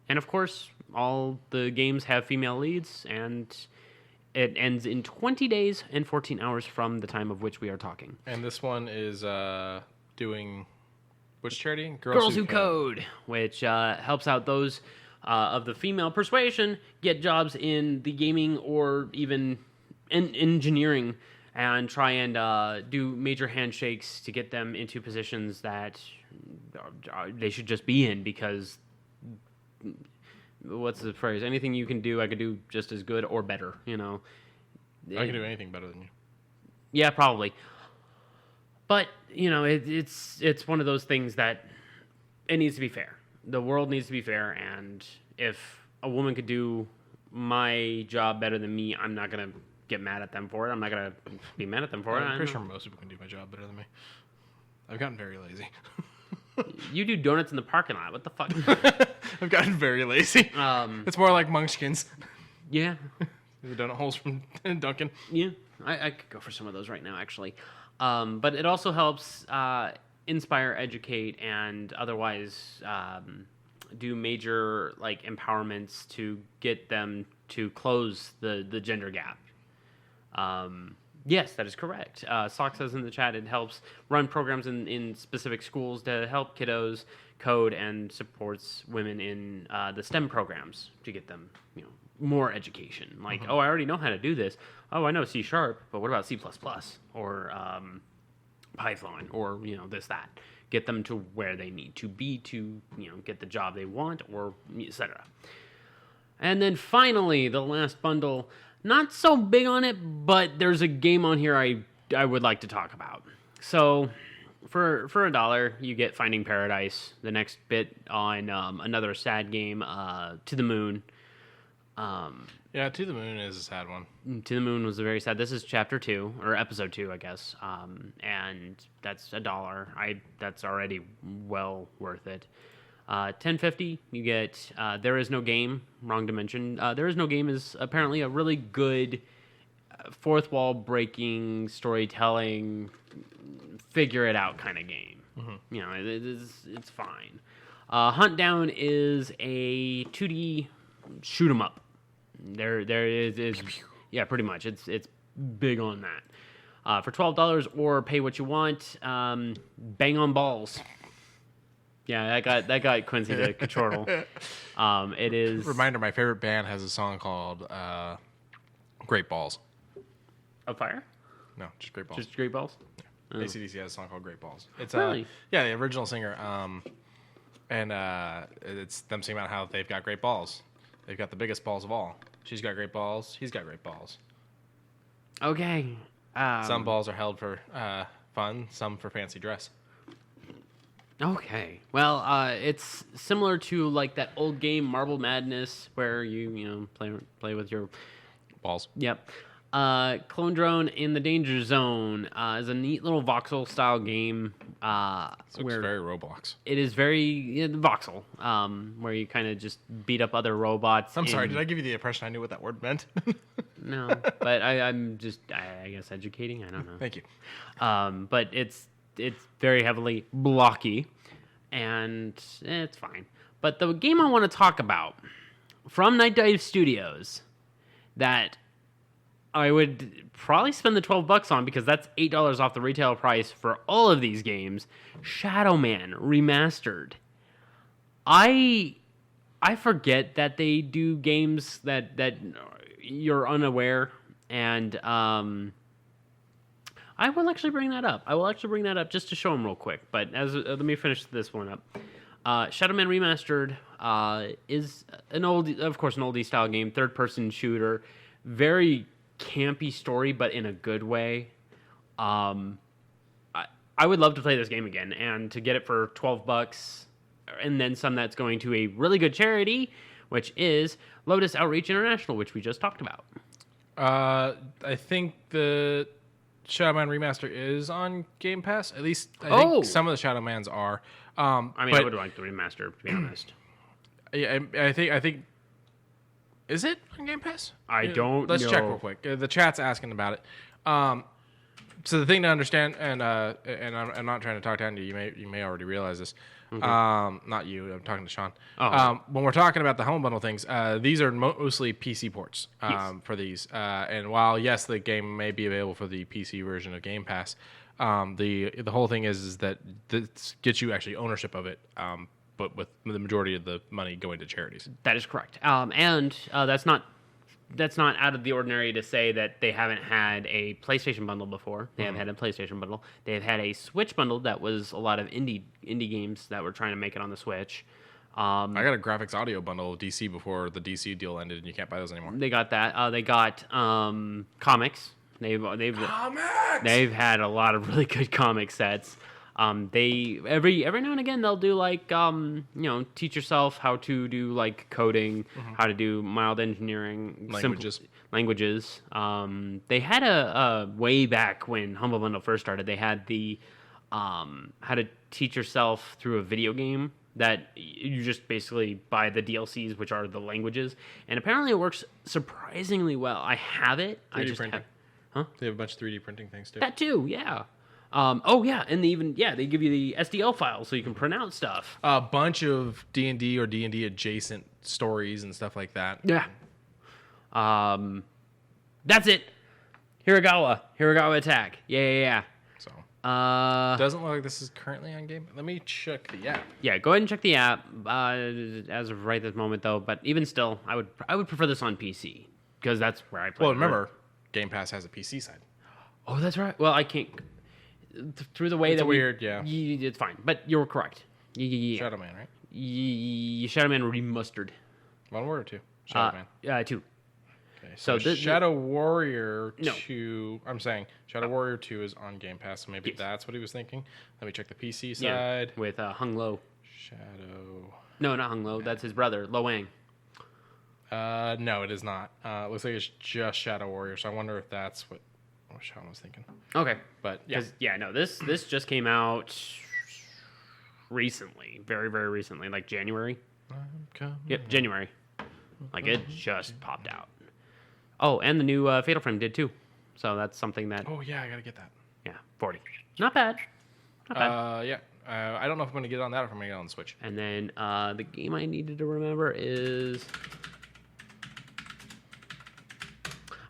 And of course, all the games have female leads, and it ends in 20 days and 14 hours from the time of which we are talking. And this one is doing which charity? Girls Who Code, which helps out those of the female persuasion get jobs in the gaming or even in engineering and try and do major handshakes to get them into positions that they should just be in because... What's the phrase? Anything you can do, I could do just as good or better, I can do anything better than you. Yeah, probably. But, it's one of those things that it needs to be fair. The world needs to be fair, and if a woman could do my job better than me, I'm not going to get mad at them for it. I'm not going to be mad at them for it. I'm pretty sure most people can do my job better than me. I've gotten very lazy. You do donuts in the parking lot. What the fuck? I've gotten very lazy. It's more like Munchkins. Yeah. The donut holes from Dunkin'. Yeah. I could go for some of those right now, actually. But it also helps inspire, educate, and otherwise do major empowerments to get them to close the gender gap. Yes, that is correct. Sock says in the chat it helps run programs in specific schools to help kiddos code and supports women in the STEM programs to get them, more education. Oh, I already know how to do this. Oh, I know C#, but what about C++ or Python or this that? Get them to where they need to be to get the job they want or etc. And then finally, the last bundle. Not so big on it, but there's a game on here I would like to talk about. So, for $1, you get Finding Paradise, the next bit on another sad game, To the Moon. Yeah, To the Moon is a sad one. To the Moon was very sad. This is Chapter 2, or Episode 2, I guess. And that's $1. That's already well worth it. $10.50, you get There Is No Game, wrong dimension. There Is No Game is apparently a really good fourth wall breaking, storytelling, figure it out kind of game. It's fine. Hunt Down is a 2D shoot 'em up. There is yeah, pretty much. It's big on that. For $12 or pay what you want, Bang on Balls. Yeah, that got Quincey the control. It is. Reminder: my favorite band has a song called "Great Balls." Of Fire? No, just Great Balls. Just Great Balls. Oh. AC/DC has a song called "Great Balls." It's really the original singer, and it's them singing about how they've got great balls. They've got the biggest balls of all. She's got great balls. He's got great balls. Okay. Some balls are held for fun. Some for fancy dress. Okay. Well, it's similar to that old game Marble Madness, where you play with your balls. Yep. Clone Drone in the Danger Zone is a neat little voxel style game. It looks very Roblox. It is very voxel, where you kind of just beat up other robots. I'm sorry, did I give you the impression I knew what that word meant? No, but I'm just, I guess, educating. I don't know. Thank you. But it's very heavily blocky, and it's fine. But the game I want to talk about from Night Dive Studios that I would probably spend the $12 on, because that's $8 off the retail price for all of these games. Shadow Man Remastered. I forget that they do games that you're unaware, and I will actually bring that up. Just to show them real quick. But let me finish this one up. Shadow Man Remastered is an oldie style game, third-person shooter, very campy story, but in a good way. I would love to play this game again, and to get it for $12, and then some that's going to a really good charity, which is Lotus Outreach International, which we just talked about. I think the Shadow Man Remaster is on Game Pass. At least I think some of the Shadow Mans are. I would like the remaster, to be honest. Yeah, I think. Is it on Game Pass? I don't know. Let's check real quick. The chat's asking about it. So the thing to understand, and I'm not trying to talk down to you. You may already realize this. Mm-hmm. Not you. I'm talking to Sean. Oh. When we're talking about the home bundle things, these are mostly PC ports for these. And while yes, the game may be available for the PC version of Game Pass, the whole thing is that this gets you actually ownership of it. But with the majority of the money going to charities. That is correct. And that's not out of the ordinary to say that they haven't had a PlayStation bundle before. They have had a PlayStation bundle. They have had a Switch bundle that was a lot of indie games that were trying to make it on the Switch. I got a graphics audio bundle of DC before the DC deal ended, and you can't buy those anymore. They got that. They got comics. They've Comics! they've had a lot of really good comic sets. They every now and again they'll do like teach yourself how to do like coding, how to do mild engineering, languages. They had a way back when Humble Bundle first started. They had the how to teach yourself through a video game that you just basically buy the DLCs, which are the languages, and apparently it works surprisingly well. I have it. 3D printing. They have a bunch of 3D printing things too. That too, yeah. And they give you the SDL file so you can print out stuff. A bunch of D&D or D&D adjacent stories and stuff like that. Yeah. That's it. Hiragawa attack. Yeah. So doesn't look like this is currently on game. Let me check the app. Yeah, go ahead and check the app. As of right this moment, though, but even still, I would prefer this on PC because that's where I play. Well, remember, Game Pass has a PC side. Oh, that's right. Well, I can't. Through the way it's that weird, yeah. It's fine, but you're correct. Yeah. Shadow Man, right? Shadow Man Remastered. One word or two? Shadow Man. 2. Okay, so Shadow Warrior 2. I'm saying Shadow Warrior 2 is on Game Pass, so maybe that's what he was thinking. Let me check the PC side. Yeah, with Hung Lo. Shadow. No, not Hung Lo. That's his brother, Lo Wang. No, it is not. It looks like it's just Shadow Warrior, so I wonder if that's what Sean was thinking. Okay. But yeah. This just came out recently. Very, very recently. Like January. Yep, January. Like it just popped out. Oh, and the new Fatal Frame did too. So that's something that... Oh, yeah, I gotta get that. Yeah, 40. Not bad. Yeah. I don't know if I'm going to get on that or if I'm going to get on the Switch. And then the game I needed to remember is...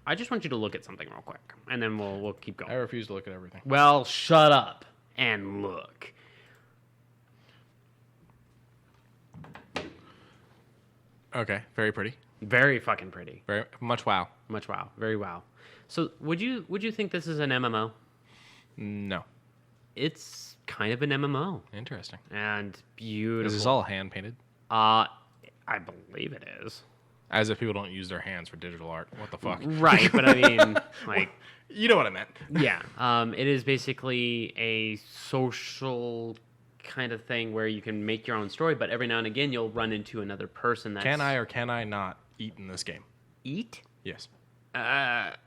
I just want you to look at something real quick, and then we'll keep going. I refuse to look at everything. Well, shut up and look. Okay, very pretty. Very fucking pretty. Very much wow. Much wow. Very wow. So, would you think this is an MMO? No. It's kind of an MMO. Interesting. And beautiful. Is this all hand painted? I believe it is. As if people don't use their hands for digital art. What the fuck? Right, but I mean, like... You know what I meant. Yeah. It is basically a social kind of thing where you can make your own story, but every now and again you'll run into another person that's... Can I or can I not eat in this game? Eat? Yes.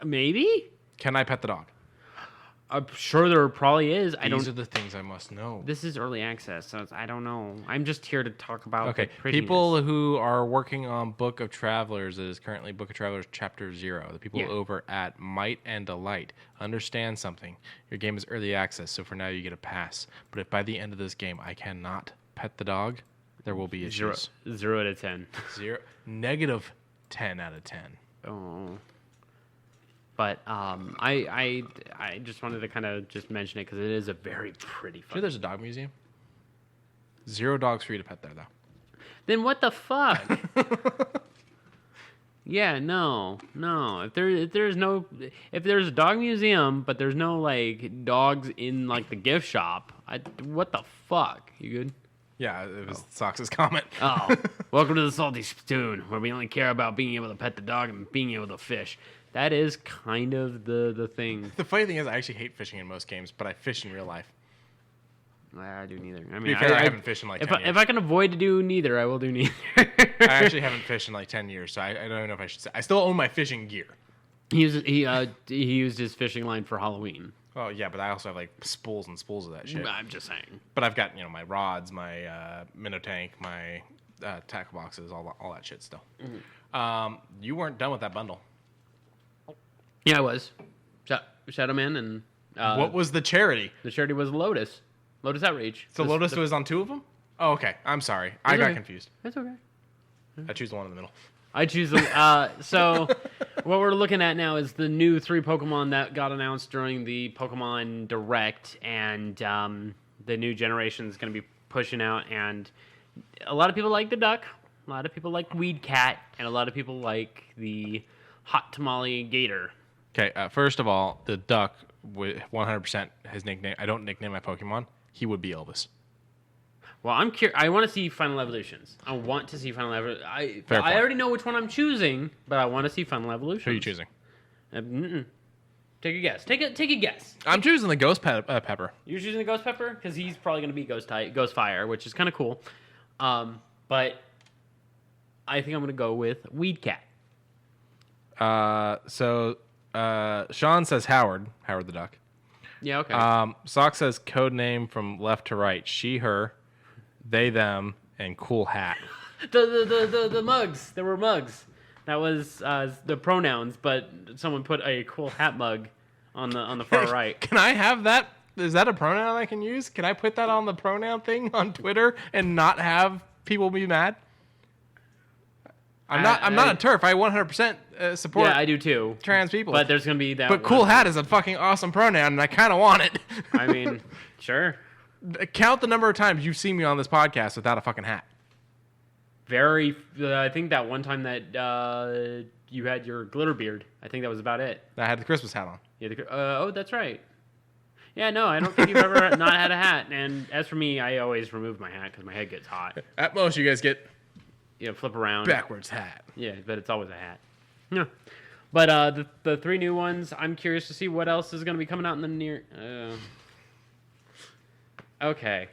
Maybe? Can I pet the dog? I'm sure there probably is. These are the things I must know. This is early access, so I don't know. I'm just here to talk about the prettiness. People who are working on Book of Travelers, it is currently Book of Travelers Chapter 0. The people over at Might and Delight understand something. Your game is early access, so for now you get a pass. But if by the end of this game I cannot pet the dog, there will be issues. 0 out of 10. Negative 10 out of 10. Oh. But I just wanted to kind of just mention it because it is a very pretty. Sure, there's a dog museum. 0 dogs for you to pet there, though. Then what the fuck? Yeah, no. If there's a dog museum, but there's no like dogs in like the gift shop, what the fuck? You good? Yeah, it was Sox's comment. Oh, welcome to the Salty Spoon, where we only care about being able to pet the dog and being able to fish. That is kind of the thing. The funny thing is, I actually hate fishing in most games, but I fish in real life. I do neither. I mean, I haven't fished in like 10 years. If I can avoid to do neither, I will do neither. I actually haven't fished in like 10 years, so I don't know if I should say. I still own my fishing gear. He used his fishing line for Halloween. Oh, yeah, but I also have like spools and spools of that shit. I'm just saying. But I've got, my rods, my minnow tank, my tackle boxes, all that shit still. Mm-hmm. You weren't done with that bundle. Yeah, I was. Shadow Man and... what was the charity? The charity was Lotus. Lotus Outreach. So Lotus was on 2 of them? Oh, okay. I'm sorry. I got confused. That's okay. I choose the one in the middle. I choose the... so what we're looking at now is the new 3 Pokemon that got announced during the Pokemon Direct, and the new generation is going to be pushing out, and a lot of people like the Duck, a lot of people like Weed Cat, and a lot of people like the Hot Tamale Gator. Okay, first of all, the Duck, 100% his nickname. I don't nickname my Pokemon. He would be Elvis. Well, I'm curious. I want to see Final Evolutions. I want to see Final Evolutions. I already know which one I'm choosing, but I want to see Final Evolutions. Who are you choosing? Take a guess. Take a guess. I'm choosing the ghost pepper. You're choosing the ghost pepper because he's probably going to be ghost fire, which is kind of cool. But I think I'm going to go with weed cat. So Sean says Howard the duck. Yeah, okay. Sock says code name from left to right. She, her, they, them, and cool hat. The mugs. There were mugs. That was the pronouns, but someone put a cool hat mug on the far right. Can I have that? Is that a pronoun I can use? Can I put that on the pronoun thing on Twitter and not have people be mad? I'm not a TERF. I 100% support. Yeah, I do too. Trans people. But there's gonna be that. But cool hat is a fucking awesome pronoun, and I kind of want it. I mean, sure. Count the number of times you've seen me on this podcast without a fucking hat. I think that one time that you had your glitter beard. I think that was about it. I had the Christmas hat on. Yeah. Oh, that's right. Yeah, no, I don't think you've ever not had a hat. And as for me, I always remove my hat because my head gets hot. At most, you guys get flip around. Backwards hat. Yeah, but it's always a hat. Yeah. But the 3 new ones, I'm curious to see what else is going to be coming out in the near. Okay.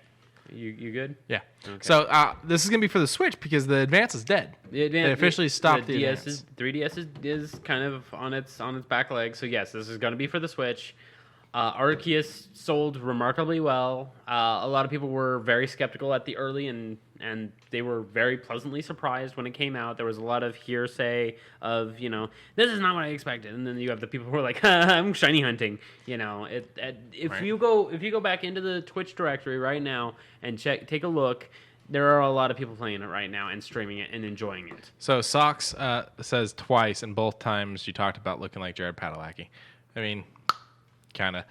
You good? Yeah. Okay. So this is gonna be for the Switch because the Advance is dead. They officially stopped the Advance. 3DS is kind of on its back leg. So yes, this is gonna be for the Switch. Arceus sold remarkably well. A lot of people were very skeptical at the early, and they were very pleasantly surprised when it came out. There was a lot of hearsay of, this is not what I expected, and then you have the people who are like, I'm shiny hunting. If you go back into the Twitch directory right now and take a look, there are a lot of people playing it right now and streaming it and enjoying it. So Socks says twice, and both times you talked about looking like Jared Padalecki. I mean, kind of.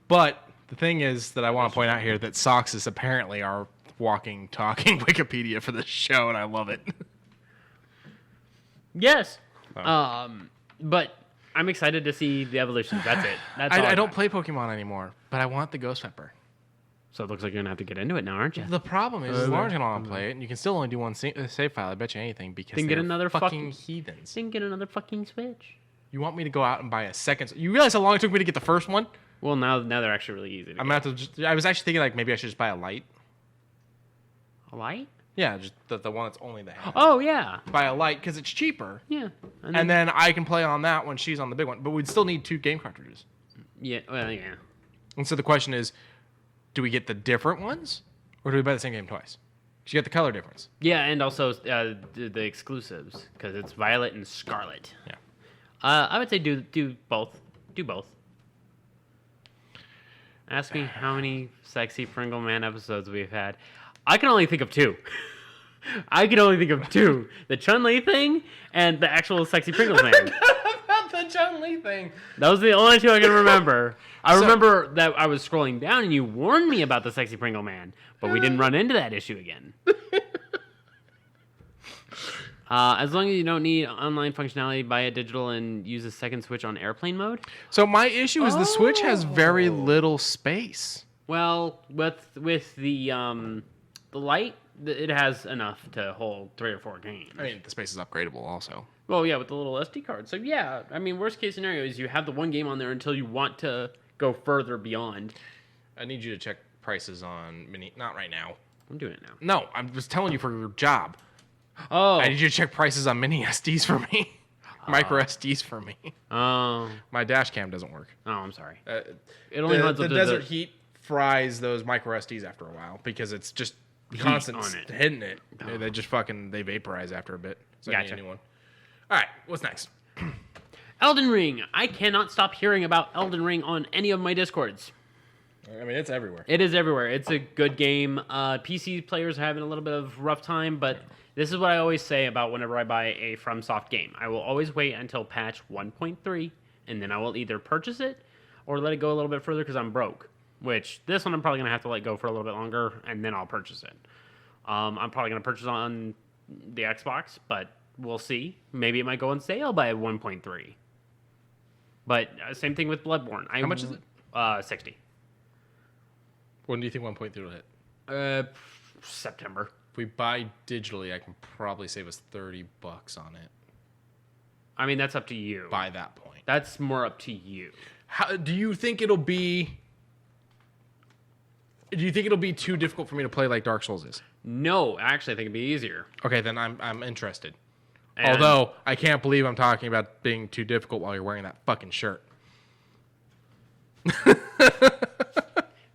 But the thing is that I want to point out here that Socks is apparently our walking, talking Wikipedia for this show, and I love it. Yes. But I'm excited to see the evolutions. That's it. I don't play Pokemon anymore, but I want the Ghost Pepper. So it looks like you're going to have to get into it now, aren't you? The problem is Lauren's going to want to play it, and you can still only do one save file. I bet you anything, because then get another fucking heathens. Then get another fucking Switch. You want me to go out and buy a second? You realize how long it took me to get the first one? Well, now they're actually really easy. I'm going to have to. I was actually thinking maybe I should just buy a light. A light? Yeah, just the one that's only the hand. Oh yeah. Buy a light because it's cheaper. Yeah. And then I can play on that when she's on the big one. But we'd still need 2 game cartridges. Yeah. Well, yeah. And so the question is, do we get the different ones, or do we buy the same game twice? Because you get the color difference. Yeah, and also the exclusives, because it's Violet and Scarlet. Yeah. I would say do both. Do both. Ask me how many Sexy Pringle Man episodes we've had. I can only think of 2. The Chun-Li thing and the actual Sexy Pringles Man. About the Chun-Li thing. That was the only 2 I can remember. I remember that I was scrolling down and you warned me about the Sexy Pringle Man, but we didn't run into that issue again. As long as you don't need online functionality, buy a digital and use a second Switch on airplane mode. So my issue is the Switch has very little space. Well, with the light, it has enough to hold 3 or 4 games. I mean, the space is upgradable also. Well, yeah, with the little SD card. So yeah, I mean, worst case scenario is you have the one game on there until you want to go further beyond. I need you to check prices on mini. Not right now. I'm doing it now. No, I'm just telling you for your job. Oh. I need you to check prices on mini SDs for me. Micro SDs for me. Oh. My dash cam doesn't work. Oh, I'm sorry. It only the desert heat fries those micro SDs after a while because it's just constant hitting it. Oh. They just they vaporize after a bit. So gotcha. Anyone. All right, what's next? Elden Ring. I cannot stop hearing about Elden Ring on any of my Discords. I mean, it's everywhere. It is everywhere. It's a good game. PC players are having a little bit of rough time, but this is what I always say about whenever I buy a FromSoft game. I will always wait until patch 1.3, and then I will either purchase it or let it go a little bit further because I'm broke. Which, this one I'm probably going to have to let go for a little bit longer, and then I'll purchase it. I'm probably going to purchase on the Xbox, but we'll see. Maybe it might go on sale by 1.3. But same thing with Bloodborne. How much is it? 60. When do you think 1.3 will hit? September. If we buy digitally, I can probably save us $30 on it. I mean, that's up to you. By that point. That's more up to you. How do you think it'll be? Do you think it'll be too difficult for me to play like Dark Souls is? No, actually, I think it'd be easier. Okay, then I'm interested. And Although I can't believe I'm talking about being too difficult while you're wearing that fucking shirt.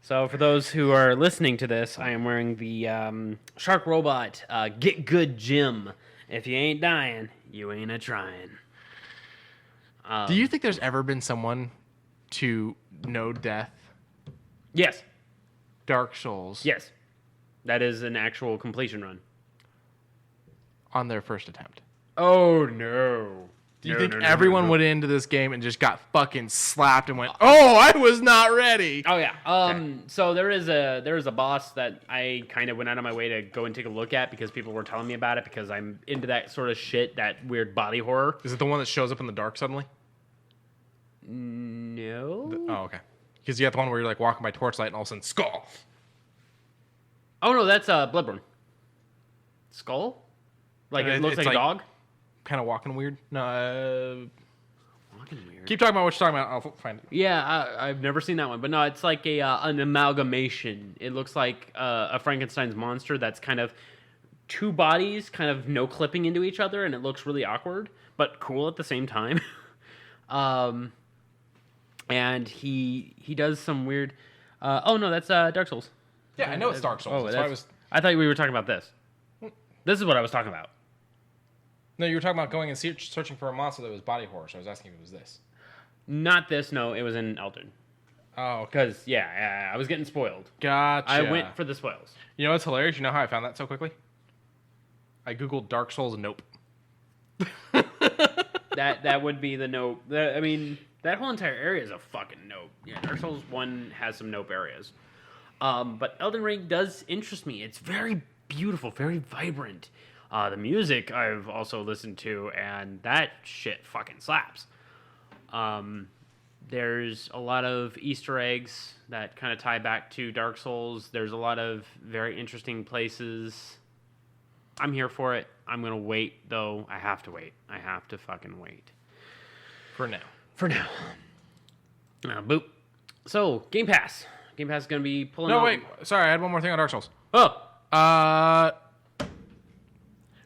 So for those who are listening to this, I am wearing the Shark Robot Get Good Gym. If you ain't dying, you ain't a trying. Do you think there's ever been someone to no death Yes. Dark Souls Yes. That is an actual completion run. on their first attempt? Oh, no. Do you think everyone went into this game and just got fucking slapped and went, "Oh, I was not ready"? Oh yeah. So there is a boss that I kind of went out of my way to go and take a look at because people were telling me about it because I'm into that sort of shit, that weird body horror. Is it the one that shows up in the dark suddenly? No. Oh, okay. Because you have the one where you're like walking by torchlight and all of a sudden skull. Oh no, that's Bloodborne. Skull? Like it looks it's like a like- dog? Kind of walking weird. No. Fucking weird. Keep talking about what you're talking about. I'll find it. Yeah, I've never seen that one, but no, it's like an amalgamation. It looks like a Frankenstein's monster that's kind of two bodies, kind of no clipping into each other, and it looks really awkward, but cool at the same time. And he does some weird. Oh no, that's Dark Souls. Yeah, I know it's Dark Souls. Oh, That's why I was. I thought we were talking about this. This is what I was talking about. No, you were talking about going and searching for a monster that was body horror. So I was asking if it was this. Not this. No, it was in Elden. Oh, okay. Because yeah, I was getting spoiled. Gotcha. I went for the spoils. You know what's hilarious? You know how I found that so quickly? I googled Dark Souls. Nope. That would be the nope. I mean, that whole entire area is a fucking nope. Yeah, Dark Souls 1 has some nope areas. But Elden Ring does interest me. It's very beautiful, very vibrant. The music I've also listened to, and that shit fucking slaps. There's a lot of Easter eggs that kind of tie back to Dark Souls. There's a lot of very interesting places. I'm here for it. I'm going to wait, though. I have to wait. I have to fucking wait. For now. For now. Boop. So, Game Pass. Game Pass is going to be pulling No, out... wait. Sorry, I had one more thing on Dark Souls. Oh!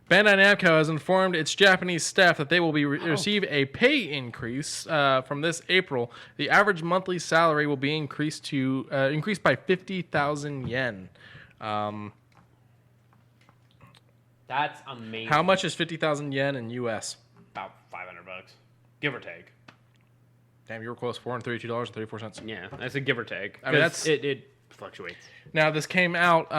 Bandai Namco has informed its Japanese staff that they will be receive a pay increase from this April. The average monthly salary will be increased by 50,000 yen. That's amazing. How much is 50,000 yen in US? About $500, give or take. Damn, you were close. $432.34. Yeah, that's a give or take. I mean, 'Cause it fluctuates. Now, this came out.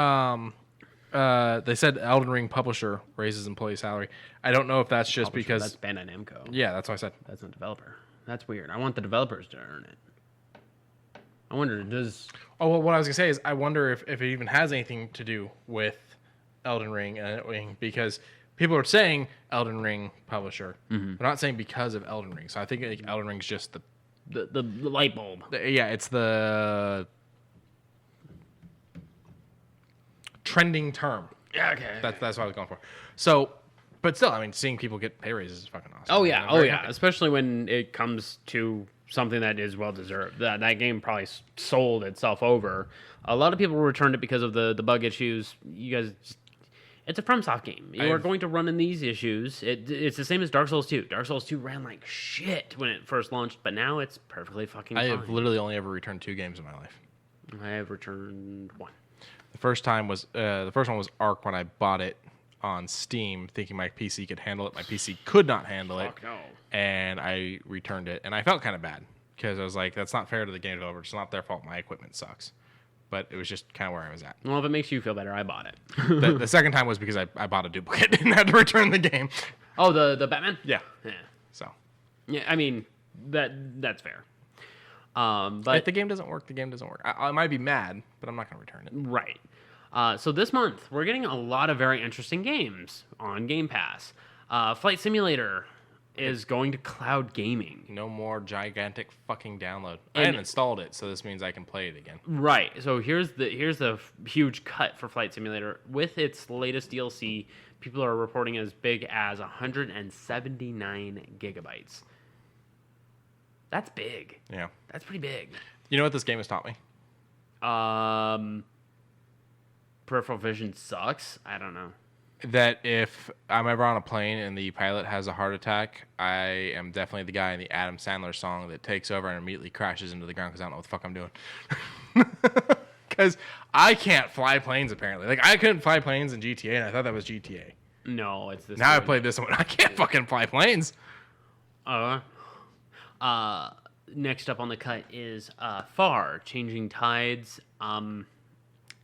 They said Elden Ring publisher raises employee salary. I don't know if that's just Publisher, because. that's Bandai Namco. Yeah, that's what I said. That's not developer. That's weird. I want the developers to earn it. I wonder, does... Oh, well, what I was going to say is I wonder if it even has anything to do with Elden Ring, because people are saying Elden Ring publisher. Mm-hmm. They're not saying because of Elden Ring. So I think like, Elden Ring's just The light bulb. it's the trending term. Yeah, okay. That's what I was going for. So, but still, I mean, seeing people get pay raises is fucking awesome. Oh yeah, I'm very yeah. happy. Especially when it comes to something that is well deserved. That game probably sold itself over. A lot of people returned it because of the bug issues. You guys, it's a FromSoft game. You are going to run in these issues. It's the same as Dark Souls 2. Dark Souls 2 ran like shit when it first launched, but now it's perfectly fucking fine. I have literally only ever returned 2 games in my life. I have returned 1. The first one was Ark when I bought it on Steam, thinking my PC could handle it. My PC could not handle it. Fuck no. And I returned it, and I felt kind of bad because I was like, "That's not fair to the game developer. It's not their fault. My equipment sucks." But it was just kind of where I was at. Well, if it makes you feel better, I bought it. The second time was because I bought a duplicate and had to return the game. Oh, the Batman? Yeah. Yeah. So Yeah, I mean, that's fair. But if the game doesn't work, the game doesn't work. I might be mad, but I'm not going to return it. right. So this month, we're getting a lot of very interesting games on Game Pass. Flight Simulator is going to cloud gaming. No more gigantic fucking download. I And- haven't installed it, so this means I can play it again. Right. So here's the huge cut for Flight Simulator. With its latest DLC, people are reporting as big as 179 gigabytes. That's big. Yeah. That's pretty big. You know what this game has taught me? Peripheral vision sucks. I don't know. That if I'm ever on a plane and the pilot has a heart attack, I am definitely the guy in the Adam Sandler song that takes over and immediately crashes into the ground because I don't know what the fuck I'm doing. Because I can't fly planes, apparently. Like, I couldn't fly planes in GTA, and I thought that was GTA. No, it's this Now one. I played this one. I can't fucking fly planes. Next up on the cut is Far, Changing Tides.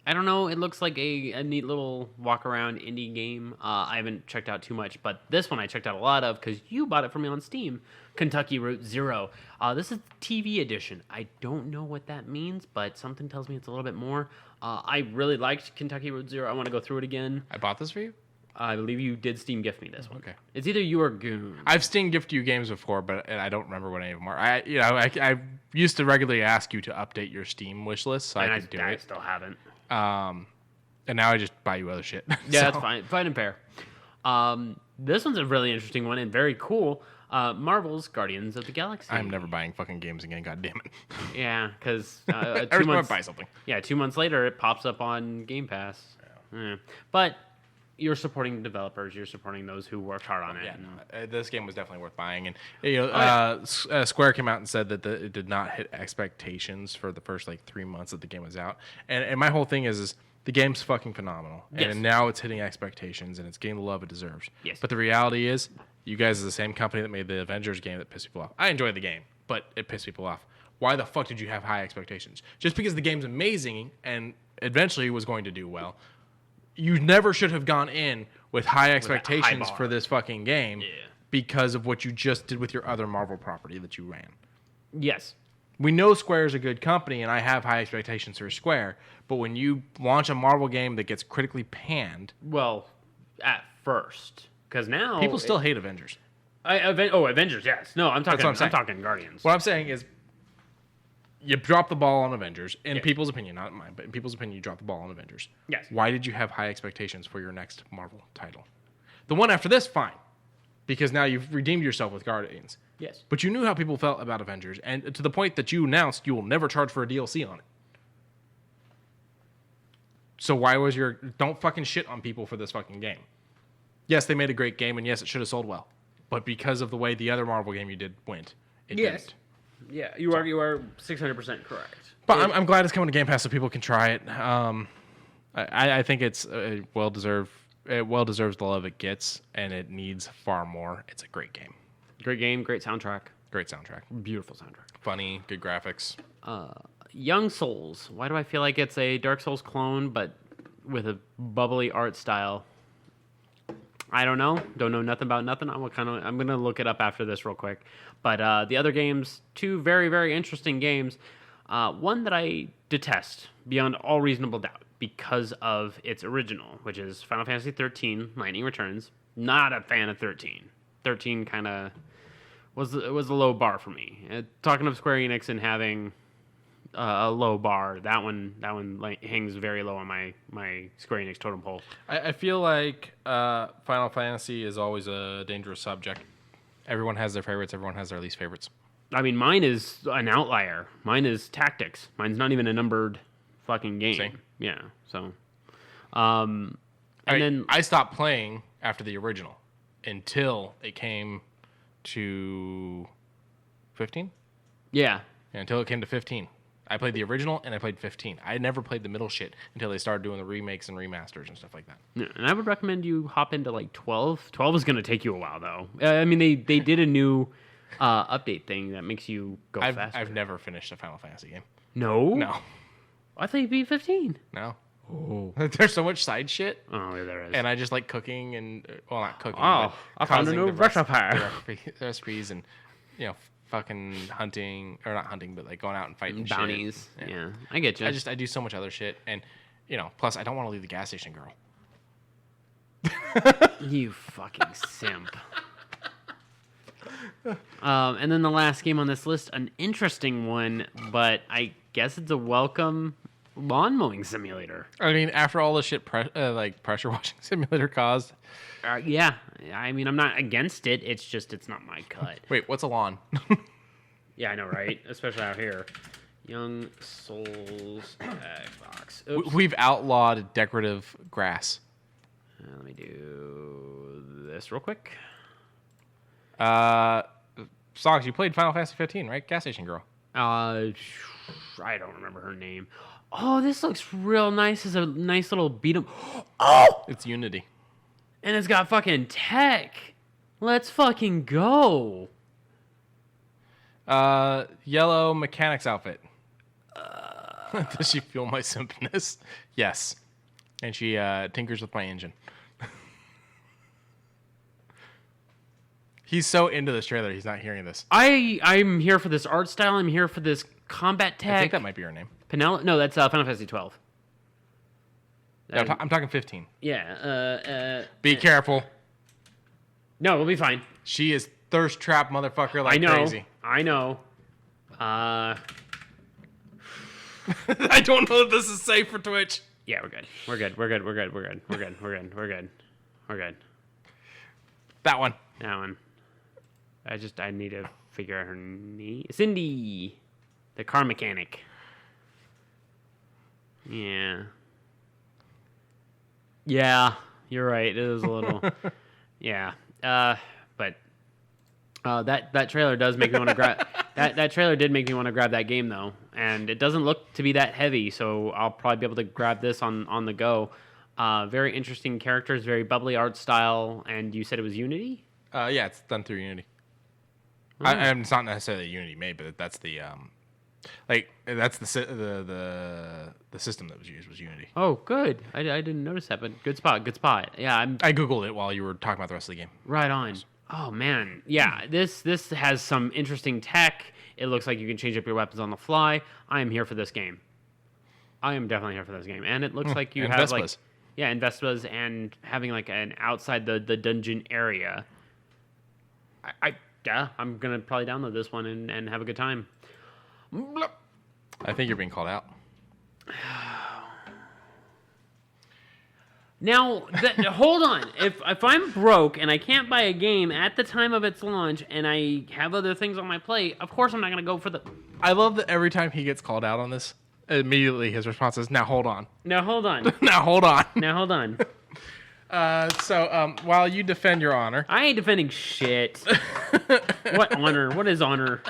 I don't know. It looks like a neat little walk-around indie game. I haven't checked out too much, but this one I checked out a lot of because you bought it for me on Steam. Kentucky Route Zero. This is the TV edition. I don't know what that means, but something tells me it's a little bit more. I really liked Kentucky Route Zero. I want to go through it again. I bought this for you? I believe you did Steam gift me this one. Okay. It's either you or Goon. I've Steam gifted you games before, but I don't remember what any of them are. I used to regularly ask you to update your Steam wish list, so I could do I it. still haven't. And now I just buy you other shit. Yeah, that's fine. Fine and fair. This one's a really interesting one and very cool. Marvel's Guardians of the Galaxy. I'm never buying fucking games again. God damn it. Yeah, because Every 2 time I months. buy something. Yeah, 2 months later it pops up on Game Pass. Yeah. But you're supporting the developers. You're supporting those who worked hard on it. Yeah, this game was definitely worth buying, and Square came out and said that it did not hit expectations for the first 3 months that the game was out. And my whole thing is the game's fucking phenomenal, Yes. and now it's hitting expectations, and it's getting the love it deserves. Yes. But the reality is, you guys are the same company that made the Avengers game that pissed people off. I enjoyed the game, but it pissed people off. Why the fuck did you have high expectations? Just because the game's amazing and eventually was going to do well. You never should have gone in with high expectations bar. for this fucking game Yeah. because of what you just did with your other Marvel property that you ran. Yes. We know Square is a good company, and I have high expectations for Square, but when you launch a Marvel game that gets critically panned... Well, at first. Because now... People still hate Avengers. Avengers, yes. No, I'm talking, what I'm saying. talking Guardians. What I'm saying is, you dropped the ball on Avengers. In people's opinion, not mine, but in people's opinion, you dropped the ball on Avengers. Yes. Why did you have high expectations for your next Marvel title? The one after this, fine. Because now you've redeemed yourself with Guardians. Yes. But you knew how people felt about Avengers, and to the point that you announced you will never charge for a DLC on it. So why was your... Don't fucking shit on people for this fucking game. Yes, they made a great game, and yes, it should have sold well. But because of the way the other Marvel game you did went, it didn't. Yeah, you are 600% correct. But I'm glad it's coming to Game Pass so people can try it. I think it's well deserved. It well deserves the love it gets, and it needs far more. It's a great game. Great game, great soundtrack. Great soundtrack. Beautiful soundtrack. Funny, good graphics. Young Souls. Why do I feel like it's a Dark Souls clone, but with a bubbly art style? I don't know. Don't know nothing about nothing. I'm gonna look it up after this real quick. But the other games, two very, very interesting games. One that I detest beyond all reasonable doubt because of its original, which is Final Fantasy 13, Lightning Returns. Not a fan of 13. 13 kind of was a low bar for me. Talking of Square Enix and having a low bar, that one hangs very low on my Square Enix totem pole. I feel like Final Fantasy is always a dangerous subject. Everyone has their favorites. Everyone has their least favorites. I mean, mine is an outlier. Mine is Tactics. Mine's not even a numbered fucking game. Same. Yeah. So, then I stopped playing after the original until it came to 15. Yeah. Until it came to 15. I played the original and I played 15. I had never played the middle shit until they started doing the remakes and remasters and stuff like that. Yeah, and I would recommend you hop into 12. 12 is going to take you a while though. I mean, they did a new update thing that makes you go faster. I've never finished a Final Fantasy game. No. No. I thought you beat 15. No. Oh. There's so much side shit. Oh, yeah, there is. And I just like cooking and not cooking. Oh, but I found a causing new the recipe. recipes and fucking hunting, or not hunting, but going out and fighting bounties. Shit. Yeah, I get you. I do so much other shit, and plus I don't want to leave the gas station girl. You fucking simp. And then the last game on this list, an interesting one, but I guess it's a welcome lawn mowing simulator. I mean, after all the shit pressure washing simulator caused. Yeah, I mean, I'm not against it. It's just it's not my cut. Wait, what's a lawn? Yeah, I know, right? Especially out here. Young Souls Xbox. Oops. We've outlawed decorative grass. Let me do this real quick. Socks, you played Final Fantasy 15, right? Gas Station Girl. I don't remember her name. Oh, this looks real nice. It's a nice little beat 'em. Oh! It's Unity. And it's got fucking tech. Let's fucking go. Yellow mechanic's outfit. Does she feel my simpness? Yes. And she tinkers with my engine. He's so into this trailer, he's not hearing this. I'm here for this art style. I'm here for this combat tech. I think that might be her name. Penelope? No, that's Final Fantasy 12. No, I'm talking 15. Yeah. Be careful. No, we'll be fine. She is thirst trap motherfucker like crazy. I know. I don't know if this is safe for Twitch. Yeah, we're good. We're good. That one. I need to figure out her name. Cindy, the car mechanic. Yeah, you're right. It is a little. Yeah. But that trailer does make me want to grab that trailer did make me want to grab that game though, and it doesn't look to be that heavy, so I'll probably be able to grab this on the go. Very interesting characters, very bubbly art style, and you said it was Unity? Yeah, it's done through Unity. Oh. It's not necessarily Unity made, but that's the that's the system that was used was Unity. Oh, good. I didn't notice that, but good spot. Yeah, I googled it while you were talking about the rest of the game. Right on. Oh man, yeah. This has some interesting tech. It looks like you can change up your weapons on the fly. I am here for this game. I am definitely here for this game, and it looks like you have Vespas. Vespas and having like an outside the dungeon area. I'm gonna probably download this one and have a good time. I think you're being called out. Now, hold on. If I'm broke and I can't buy a game at the time of its launch and I have other things on my plate, of course I'm not going to go for the... I love that every time he gets called out on this, immediately his response is, now hold on. Now hold on. Now hold on. Now hold on. So while you defend your honor... I ain't defending shit. What honor? What is honor?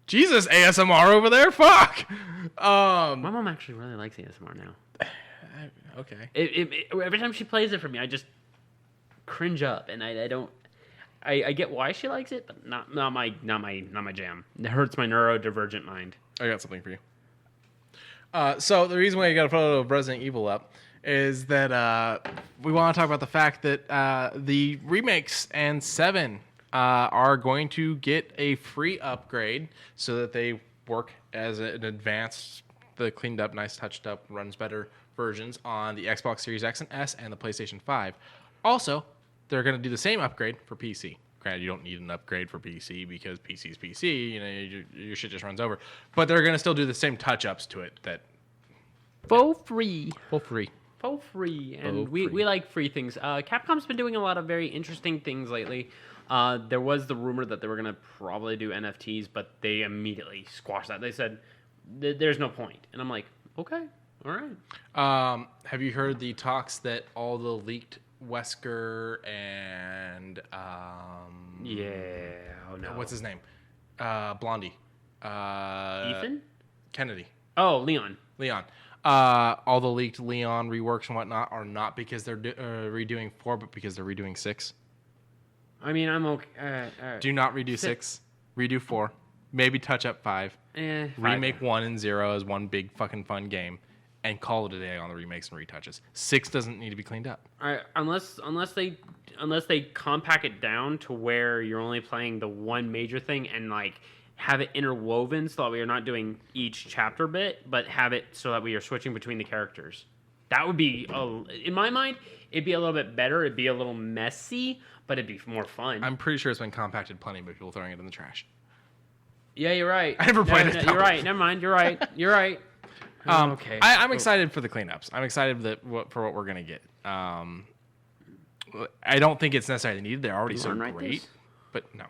Jesus, ASMR over there? Fuck! My mom actually really likes ASMR now. Okay. Every time she plays it for me, I just cringe up, and I don't. I get why she likes it, but not my jam. It hurts my neurodivergent mind. I got something for you. So the reason why you got a photo of Resident Evil up is that we want to talk about the fact that the remakes and 7 are going to get a free upgrade so that they work as an advanced, the cleaned up, nice, touched up, runs better versions on the Xbox Series X and S and the PlayStation 5. Also, they're going to do the same upgrade for PC. Granted, you don't need an upgrade for PC because PC is PC. You know, your shit just runs over. But they're going to still do the same touch-ups to it that... For free. And we like free things. Capcom's been doing a lot of very interesting things lately. There was the rumor that they were going to probably do NFTs, but they immediately squashed that. They said, there's no point. And I'm like, okay, all right. Have you heard the talks that all the leaked Wesker and... what's his name? Blondie. Ethan? Kennedy. Oh, Leon. All the leaked Leon reworks and whatnot are not because they're redoing 4, but because they're redoing 6. I mean, I'm okay. Do not redo 6. Redo 4. Maybe touch up 5. Remake 1 and 0 as one big fucking fun game. And call it a day on the remakes and retouches. 6 doesn't need to be cleaned up. Unless they compact it down to where you're only playing the one major thing and like have it interwoven so that we are not doing each chapter bit, but have it so that we are switching between the characters. That would be, in my mind, it'd be a little bit better. It'd be a little messy, but it'd be more fun. I'm pretty sure it's been compacted plenty by people throwing it in the trash. Yeah, you're right. I never played it. You're right. Never mind. You're right. Okay. I'm excited for the cleanups. I'm excited for what we're gonna get. I don't think it's necessarily needed. They're already so great, but no.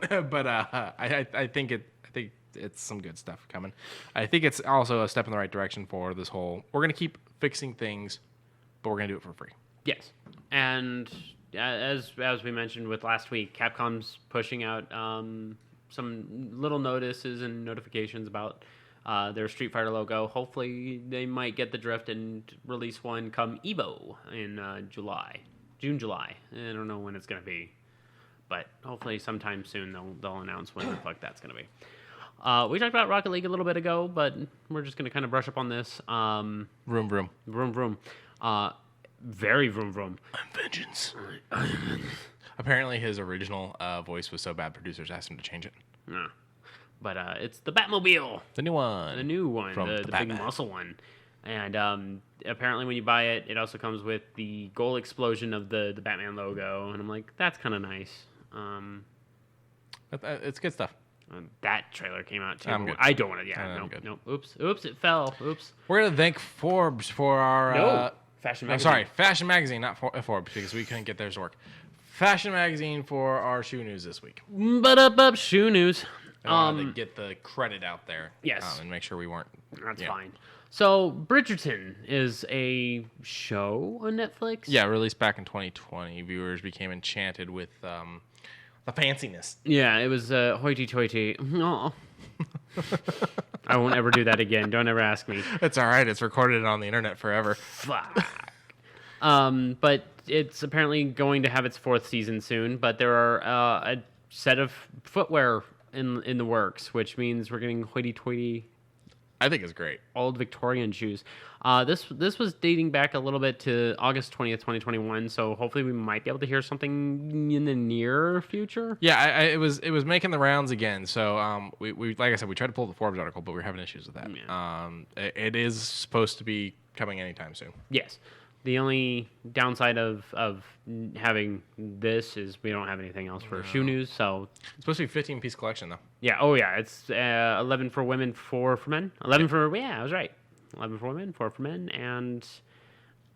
but I think it's some good stuff coming. I think it's also a step in the right direction for this whole. We're gonna keep fixing things, but we're gonna do it for free. Yes, and as we mentioned with last week, Capcom's pushing out some little notices and notifications about their Street Fighter logo. Hopefully, they might get the drift and release one come Evo in June, July. I don't know when it's gonna be, but hopefully sometime soon they'll announce when the fuck that's gonna be. We talked about Rocket League a little bit ago, but we're just going to kind of brush up on this. Vroom, vroom. Vroom, vroom. Very vroom, vroom. I'm vengeance. Apparently his original voice was so bad, producers asked him to change it. Yeah. But it's the Batmobile. The new one. The new one. From The big muscle one. And apparently when you buy it, it also comes with the gold explosion of the Batman logo. And I'm like, that's kind of nice. It's good stuff. That trailer came out too. I'm good. I don't want to. Yeah, nope. Oops, it fell. Oops. We're gonna thank Forbes for our Fashion Magazine. Sorry, Fashion Magazine, not Forbes, because we couldn't get theirs to work. Fashion Magazine for our shoe news this week. But shoe news. I wanted to get the credit out there. Yes. And make sure we weren't. That's fine. So Bridgerton is a show on Netflix. Yeah, released back in 2020. Viewers became enchanted with the fanciness. Yeah, it was hoity-toity. Aw. I won't ever do that again. Don't ever ask me. It's all right. It's recorded on the internet forever. Fuck. But it's apparently going to have its 4th season soon. But there are a set of footwear in the works, which means we're getting hoity-toity. I think it's great. Old Victorian shoes. This was dating back a little bit to August 20th, 2021. So hopefully we might be able to hear something in the near future. Yeah, it was making the rounds again. So we like I said, we tried to pull the Forbes article, but we're having issues with that. Yeah. It is supposed to be coming anytime soon. Yes. The only downside of having this is we don't have anything else for shoe news. So It's supposed to be a 15-piece collection, though. yeah. Oh yeah. It's 11 for women, 4 for men. 11 for I was right. 11 for women, 4 for men, and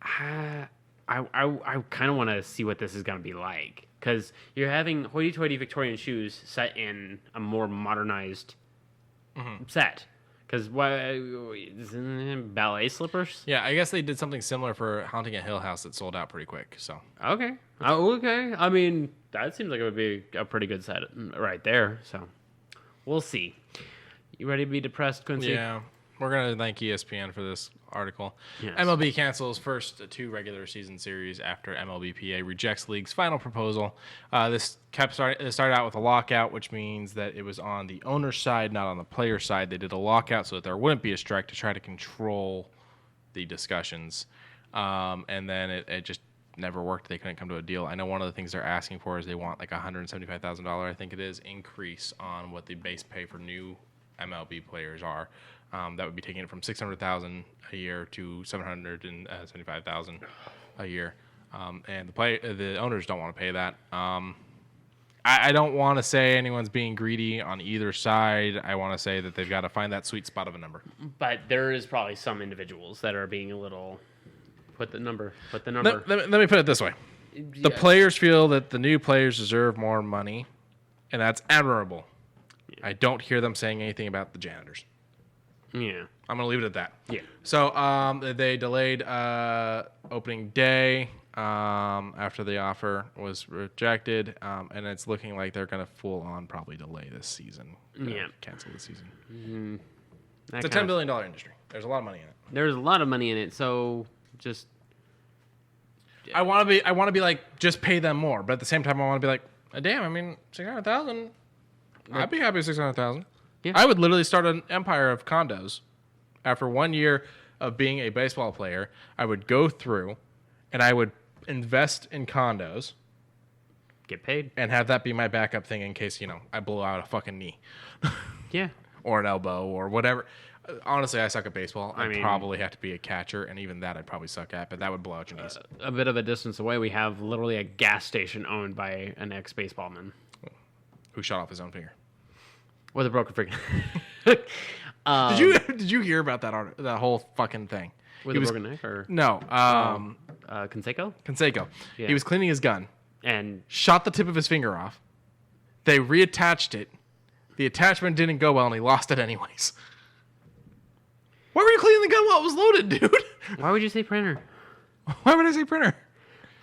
I kind of want to see what this is going to be like, because you're having hoity-toity Victorian shoes set in a more modernized set. Because ballet slippers? Yeah, I guess they did something similar for Haunting a Hill House that sold out pretty quick. So Okay. Okay. I mean, that seems like it would be a pretty good set right there. So we'll see. You ready to be depressed, Quincy? yeah, we're gonna thank ESPN for this article. Yes. MLB cancels first 2 regular season series after MLBPA rejects league's final proposal. This started out with a lockout, which means that it was on the owner's side, not on the player's side. They did a lockout so that there wouldn't be a strike to try to control the discussions, and then it just never worked. They couldn't come to a deal. I know one of the things they're asking for is they want like $175,000, I think it is, increase on what the base pay for new MLB players are. That would be taking it from $600,000 a year to $775,000 a year, and the owners don't want to pay that. I don't want to say anyone's being greedy on either side. I want to say that they've got to find that sweet spot of a number. But there is probably some individuals that are being a little put the number. Let me put it this way: the players feel that the new players deserve more money, and that's admirable. I don't hear them saying anything about the janitors. Yeah. I'm going to leave it at that. Yeah. So they delayed opening day after the offer was rejected, and it's looking like they're going to full on probably delay this season. Cancel the season. Mm-hmm. It's a $10 billion industry. There's a lot of money in it. There's a lot of money in it, so just... I want to be like, just pay them more, but at the same time, I want to be like, damn, I mean, $600,000. I'd be happy with $600,000. Yeah. I would literally start an empire of condos. After 1 year of being a baseball player, I would go through and I would invest in condos. Get paid. And have that be my backup thing in case, I blow out a fucking knee. Yeah. Or an elbow or whatever. Honestly, I suck at baseball. I mean, probably have to be a catcher, and even that I'd probably suck at, but that would blow out your knees. A bit of a distance away, we have literally a gas station owned by an ex-baseballman. Who shot off his own finger. With a broken finger. Did you hear about that whole fucking thing? With a broken neck? Or? No. Canseco? Canseco. Yeah. He was cleaning his gun. And shot the tip of his finger off. They reattached it. The attachment didn't go well, and he lost it anyways. Why were you cleaning the gun while it was loaded, dude? Why would you say printer? Why would I say printer?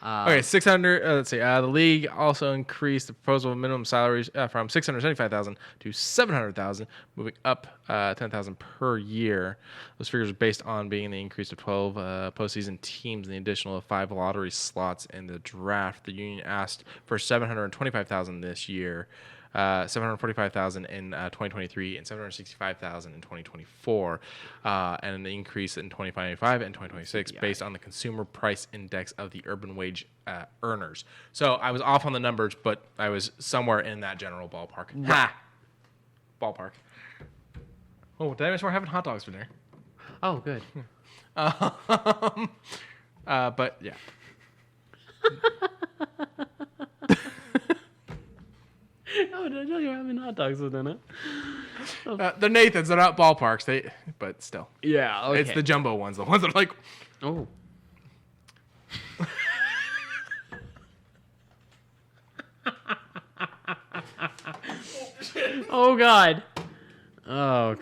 Okay, 600. Let's see. The league also increased the proposal minimum salaries from 675,000 to 700,000, moving up 10,000 per year. Those figures are based on being the increase of 12 postseason teams and the additional 5 lottery slots in the draft. The union asked for 725,000 this year. 745,000 in 2023 and 765,000 in 2024, and an increase in 2025 and 2026 based on the consumer price index of the urban wage earners. So I was off on the numbers, but I was somewhere in that general ballpark. Ha! Ballpark. Oh, did I miss we're having hot dogs for dinner? Oh, good. But yeah. Oh, did I tell you we're having hot dogs with dinner? They're Nathan's. They're not ballparks. But still. Yeah, okay. It's the jumbo ones. The ones that are like... Oh. Oh, God. Oh,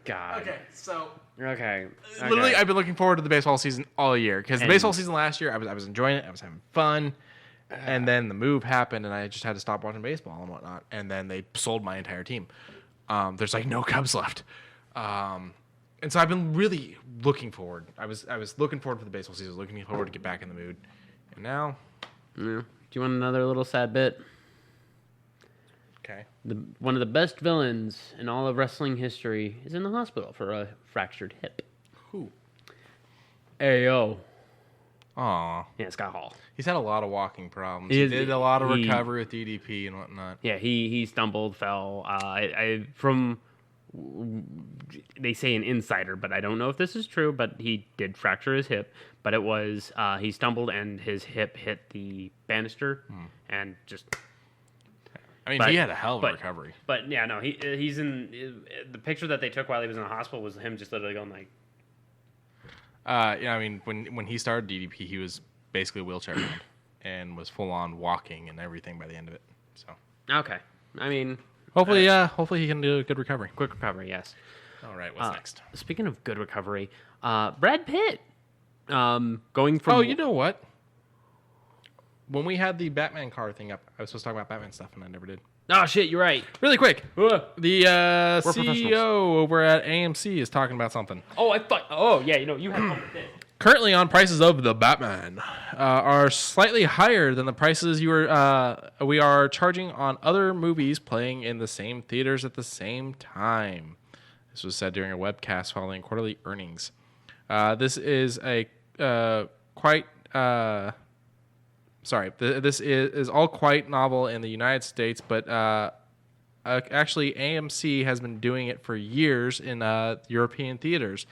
God. Okay, so... Okay. Literally, I've been looking forward to the baseball season all year. Because the baseball season last year, I was enjoying it. I was having fun. And then the move happened, and I just had to stop watching baseball and whatnot. And then they sold my entire team. There's like no Cubs left. And so I've been really looking forward. I was looking forward for the baseball season, looking forward to get back in the mood. And now... Yeah. Do you want another little sad bit? Okay. One of the best villains in all of wrestling history is in the hospital for a fractured hip. Who? Ayo. Aw. Yeah, Scott Hall. He's had a lot of walking problems. He did a lot of recovery with DDP and whatnot. Yeah, he stumbled, fell. They say an insider, but I don't know if this is true, but he did fracture his hip. But it was, he stumbled and his hip hit the banister and just... I mean, he had a hell of a recovery. But yeah, no, he's in... The picture that they took while he was in the hospital was him just literally going like... I mean, when he started DDP, he was basically wheelchair bound and was full on walking and everything by the end of it. So okay, I mean, hopefully he can do a good recovery. Quick recovery, yes. All right, what's next? Speaking of good recovery, Brad Pitt, going from. Oh, you know what? When we had the Batman car thing up, I was supposed to talk about Batman stuff, and I never did. Oh shit, you're right. Really quick, the CEO over at AMC is talking about something. Oh yeah, you have something. Currently on prices of the Batman are slightly higher than the prices we are charging on other movies playing in the same theaters at the same time. This was said during a webcast following quarterly earnings. This is this is all quite novel in the United States, but actually AMC has been doing it for years in European theaters.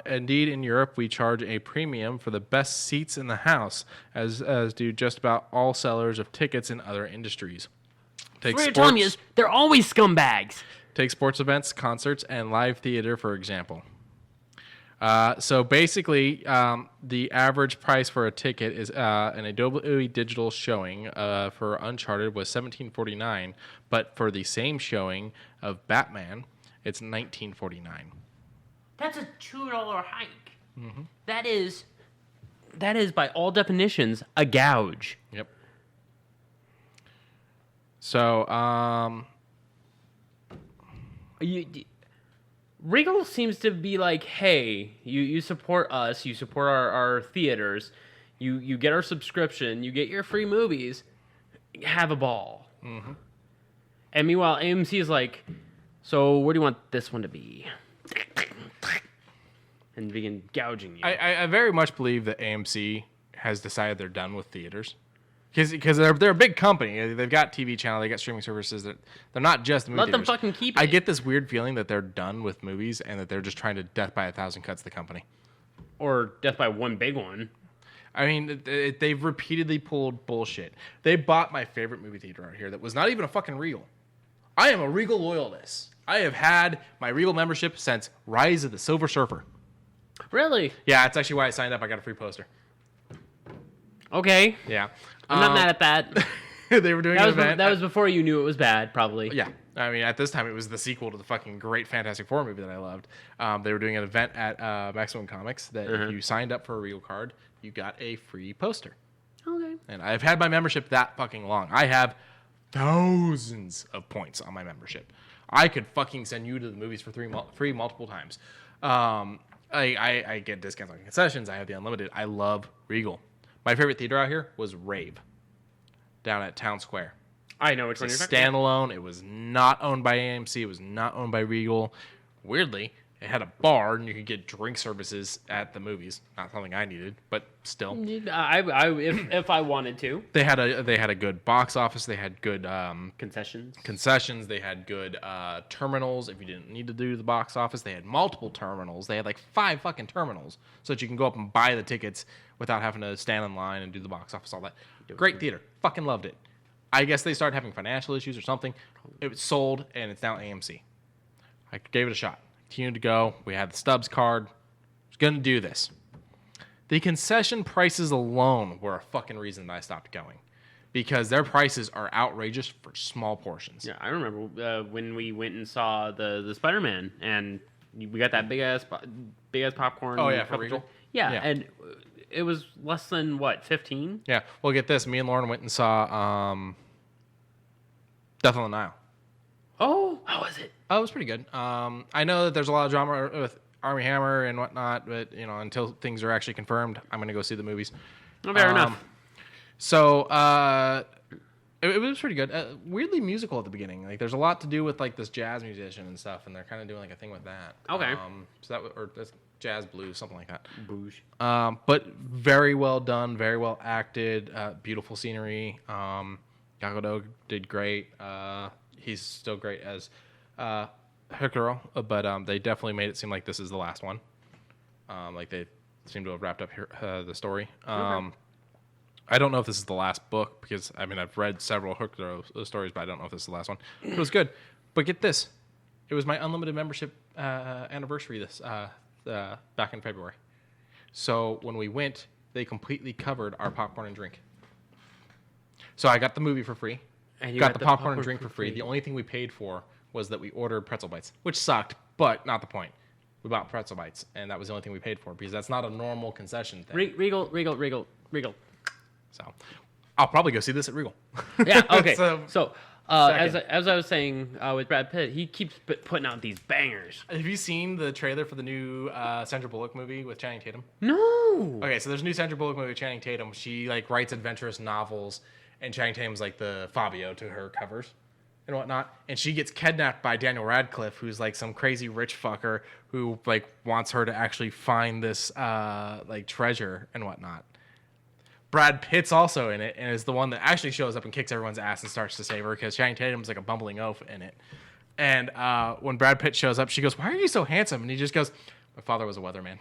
Indeed, in Europe, we charge a premium for the best seats in the house, as do just about all sellers of tickets in other industries. What you're telling me is they're always scumbags. Take sports events, concerts, and live theater, for example. So basically, the average price for a ticket is an Adobe Digital showing for Uncharted was $17.49, but for the same showing of Batman, it's $19.49. That's a $2 hike. Mm-hmm. That is by all definitions a gouge. Yep. So, Regal seems to be like, hey, you support us, you support our theaters, you get our subscription, you get your free movies, have a ball. Mm-hmm. And meanwhile, AMC is like, so where do you want this one to be? And begin gouging you. I very much believe that AMC has decided they're done with theaters. Because they're a big company. They've got TV channel, they got streaming services. They're not just movie theaters. Let them fucking keep it. I get this weird feeling that they're done with movies and that they're just trying to death by 1,000 cuts the company. Or death by one big one. I mean, they've repeatedly pulled bullshit. They bought my favorite movie theater out here that was not even a fucking Regal. I am a Regal loyalist. I have had my Regal membership since Rise of the Silver Surfer. Really? Yeah, that's actually why I signed up. I got a free poster. Okay. Yeah. I'm not mad at that. They were doing an event. That was before you knew it was bad, probably. Yeah. I mean, at this time, it was the sequel to the fucking great Fantastic Four movie that I loved. They were doing an event at Maximum Comics that if you signed up for a Regal card, you got a free poster. Okay. And I've had my membership that fucking long. I have thousands of points on my membership. I could fucking send you to the movies for free multiple times. I get discounts on concessions. I have the unlimited. I love Regal. My favorite theater out here was Rave, down at Town Square. I know which one It's you're a talking about. standalone. It was not owned by AMC. It was not owned by Regal. Weirdly, it had a bar, and you could get drink services at the movies. Not something I needed, but still. If I wanted to. They had a good box office. They had good Concessions. They had good terminals. If you didn't need to do the box office, they had multiple terminals. They had like 5 fucking terminals so that you can go up and buy the tickets without having to stand in line and do the box office, all that. Great theater. Fucking loved it. I guess they started having financial issues or something. It was sold, and it's now AMC. I gave it a shot. Continued to go. We had the Stubbs card. I was going to do this. The concession prices alone were a fucking reason that I stopped going. Because their prices are outrageous for small portions. Yeah, I remember when we went and saw the Spider-Man, and we got that big ass popcorn. Oh, yeah, for Regal? Yeah, Yeah. and it was less than, what, 15? Yeah. Well, get this. Me and Lauren went and saw Death on the Nile. Oh, how was it? Oh, it was pretty good. I know that there's a lot of drama with Armie Hammer and whatnot, but until things are actually confirmed, I'm going to go see the movies. Oh, fair enough. So it was pretty good. Weirdly musical at the beginning. Like there's a lot to do with like this jazz musician and stuff, and they're kind of doing like a thing with that. Okay. That's jazz blues, something like that. Boosh. But very well done, very well acted, beautiful scenery. Gal Gadot did great. He's still great as Hikaru, but they definitely made it seem like this is the last one. Like they seem to have wrapped up the story. Okay. I don't know if this is the last book because I've read several Hikaru stories, but I don't know if this is the last one. It was good, but get this, it was my unlimited membership anniversary back in February. So when we went, they completely covered our popcorn and drink. So I got the movie for free. And you got the popcorn and drink for free. The only thing we paid for was that we ordered pretzel bites, which sucked, but not the point. We bought pretzel bites, and that was the only thing we paid for because that's not a normal concession thing. Regal. So I'll probably go see this at Regal. Yeah, okay. So, as I was saying with Brad Pitt, he keeps putting out these bangers. have you seen the trailer for the new Sandra Bullock movie with Channing Tatum? No. Okay, so there's a new Sandra Bullock movie with Channing Tatum. She writes adventurous novels, and Channing Tatum's like the Fabio to her covers and whatnot. And she gets kidnapped by Daniel Radcliffe, who's like some crazy rich fucker who wants her to actually find this treasure and whatnot. Brad Pitt's also in it and is the one that actually shows up and kicks everyone's ass and starts to save her because Channing Tatum's like a bumbling oaf in it. And when Brad Pitt shows up, she goes, "Why are you so handsome?" And he just goes, "My father was a weatherman."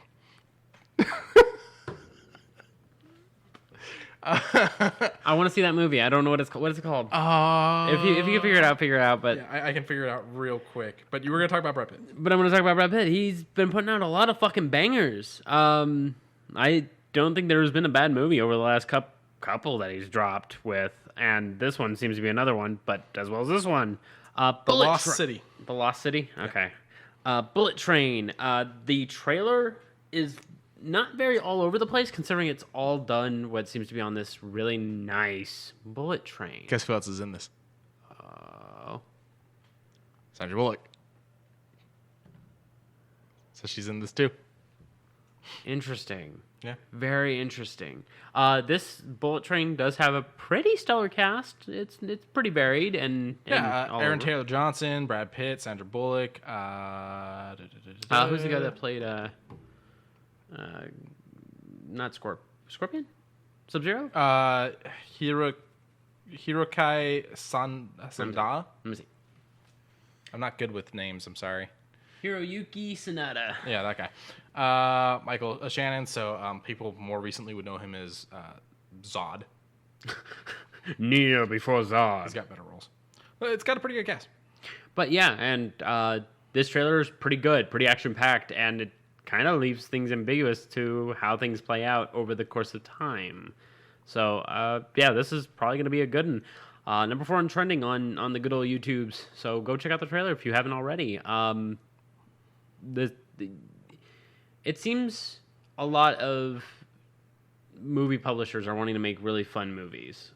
I want to see that movie. I don't know what it's called. What is it called? If you can figure it out, but yeah, I can figure it out real quick. But you were gonna talk about Brad Pitt. But I'm gonna talk about Brad Pitt. He's been putting out a lot of fucking bangers. I don't think there's been a bad movie over the last couple that he's dropped with, and this one seems to be another one, but as well as this one. The Lost City. The Lost City? Okay. Bullet Train. The trailer is not very all over the place, considering it's all done what seems to be on this really nice bullet train. Guess who else is in this? Sandra Bullock. So she's in this too. Interesting. Yeah. Very interesting. This bullet train does have a pretty stellar cast. It's pretty varied and all Aaron over. Taylor Johnson, Brad Pitt, Sandra Bullock. Who's the guy that played not Scorpion? Sub-Zero? Hirokai Sanda. Let me see. I'm not good with names. I'm sorry. Hiroyuki Sanada. Yeah, that guy. Michael Shannon. So people more recently would know him as Zod. Neo before Zod. He's got better roles. But it's got a pretty good cast. But yeah, and this trailer is pretty good, pretty action-packed, and it kind of leaves things ambiguous to how things play out over the course of time. So, yeah, this is probably going to be a good one. Number 4 in trending on the good old YouTubes. So go check out the trailer if you haven't already. It seems a lot of movie publishers are wanting to make really fun movies,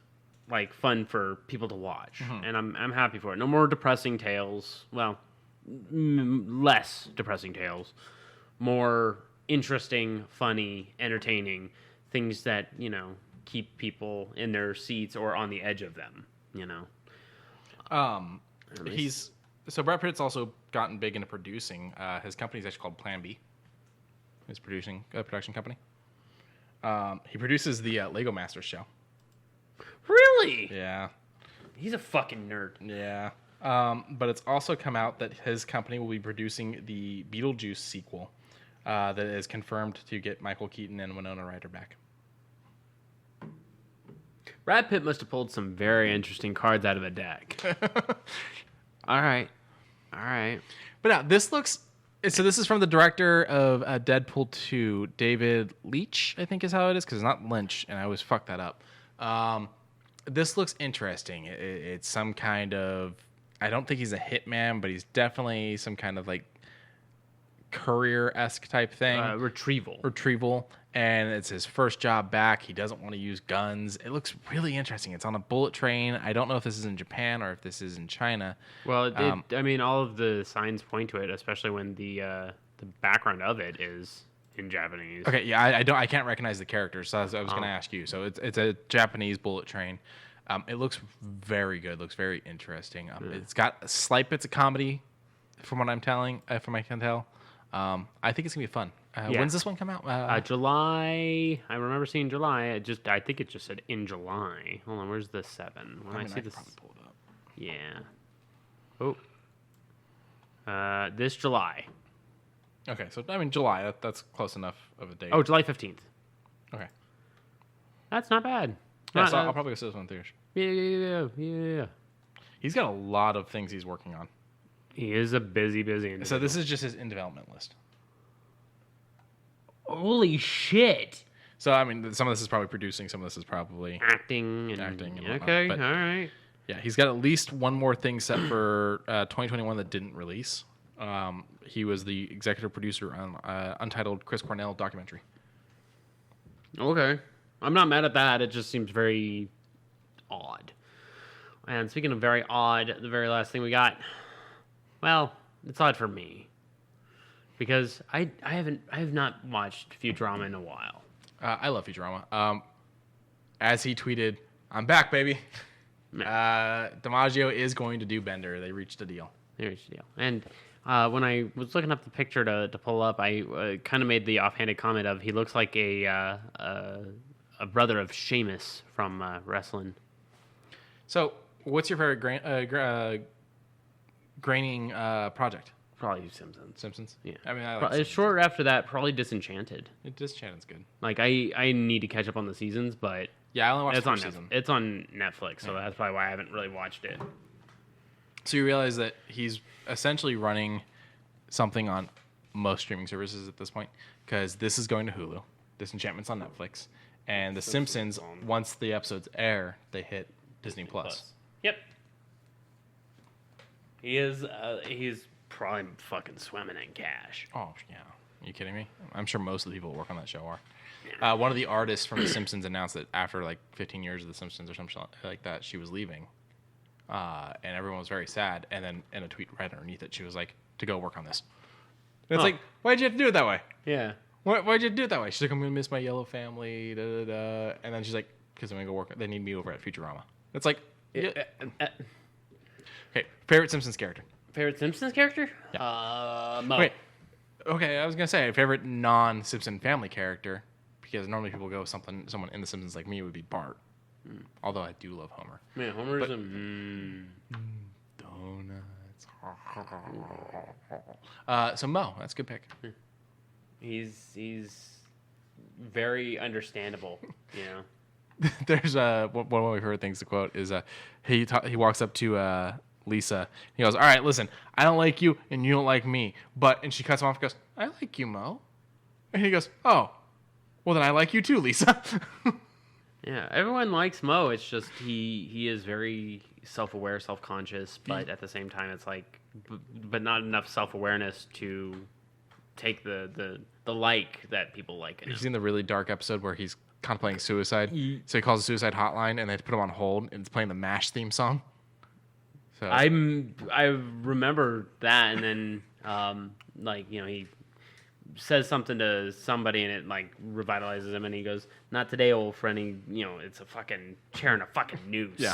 like fun for people to watch, and I'm happy for it. No more depressing tales. Well, less depressing tales, more interesting, funny, entertaining things that keep people in their seats or on the edge of them. So Brad Pitt's also gotten big into producing. His company's actually called Plan B. His production company. He produces the Lego Masters show. Really? Yeah. He's a fucking nerd. Yeah. But it's also come out that his company will be producing the Beetlejuice sequel that is confirmed to get Michael Keaton and Winona Ryder back. Brad Pitt must have pulled some very interesting cards out of a deck. All right. But now, this looks... So this is from the director of Deadpool 2, David Leitch, I think is how it is, because it's not Lynch, and I always fuck that up. This looks interesting. It's some kind of... I don't think he's a hitman, but he's definitely some kind of, like, courier-esque type thing. Retrieval. And it's his first job back. He doesn't want to use guns. It looks really interesting. It's on a bullet train. I don't know if this is in Japan or if this is in China. Well, all of the signs point to it, especially when the background of it is in Japanese. Okay, yeah, I can't recognize the characters, so I was going to ask you. So it's a Japanese bullet train. It looks very good. Looks very interesting. It's got slight bits of comedy, from what I can tell. I think it's gonna be fun. When's this one come out? July. I remember seeing July. I think it just said in July. Hold on, where's the 7? I see this. Probably pull it up. Yeah. This July. Okay, so July. That's close enough of a date. Oh, July 15th. Okay. That's not bad. Yeah, so I'll probably go see this one in theaters. Yeah. He's got a lot of things he's working on. He is a busy individual. So this is just his in development list. Holy shit! So some of this is probably producing, some of this is probably acting. And whatnot. Okay, but, all right. Yeah, he's got at least one more thing set for 2021 that didn't release. He was the executive producer on Untitled Chris Cornell documentary. Okay, I'm not mad at that. It just seems very odd. And speaking of very odd, the very last thing we got. Well, it's odd for me because I have not watched Futurama in a while. I love Futurama. As he tweeted, "I'm back, baby." DiMaggio is going to do Bender. They reached a deal. And when I was looking up the picture to pull up, I kind of made the offhanded comment of he looks like a brother of Sheamus from wrestling. So, what's your favorite graining project? Probably Simpsons. Simpsons? Yeah. I like Simpsons. Short after that, probably Disenchanted. Disenchanted's good. Like, I need to catch up on the seasons, but... Yeah, I only watched the first season. It's on Netflix, so that's probably why I haven't really watched it. So you realize that he's essentially running something on most streaming services at this point, because this is going to Hulu, Disenchantment's on Netflix, and The Simpsons, once the episodes air, they hit Disney Plus. Yep. He's probably fucking swimming in cash. Oh, yeah. Are you kidding me? I'm sure most of the people who work on that show are. Yeah. One of the artists from The Simpsons announced that after like 15 years of The Simpsons or something like that, she was leaving. And everyone was very sad. And then in a tweet right underneath it, she was like, to go work on this. And it's like, why'd you have to do it that way? Yeah. Why'd you do it that way? She's like, I'm going to miss my yellow family. Da, da, da. And then she's like, because I'm going to go work. They need me over at Futurama. It's like, okay, favorite Simpsons character. Favorite Simpsons character? Yeah. Mo. Wait. Okay, I was going to say favorite non-Simpson family character, because normally people go with someone in The Simpsons like me would be Bart. Although I do love Homer. Man, Homer's donuts. So Mo, that's a good pick. He's very understandable, you know. There's one of my favorite things to quote is he walks up to Lisa. He goes, "All right, listen, I don't like you and you don't like me, and she cuts him off and goes, "I like you, Mo." And he goes, "Oh, well then I like you too, Lisa." Yeah, everyone likes Mo. It's just he is very self-aware, self-conscious, but at the same time, it's like, but not enough self-awareness to take the like that people like. You've seen the really dark episode where he's contemplating suicide, so he calls a suicide hotline, and they have to put him on hold, and it's playing the MASH theme song. So I remember that, and then he says something to somebody, and it like revitalizes him, and he goes, "Not today, old friend." It's a fucking chair and a fucking noose. Yeah,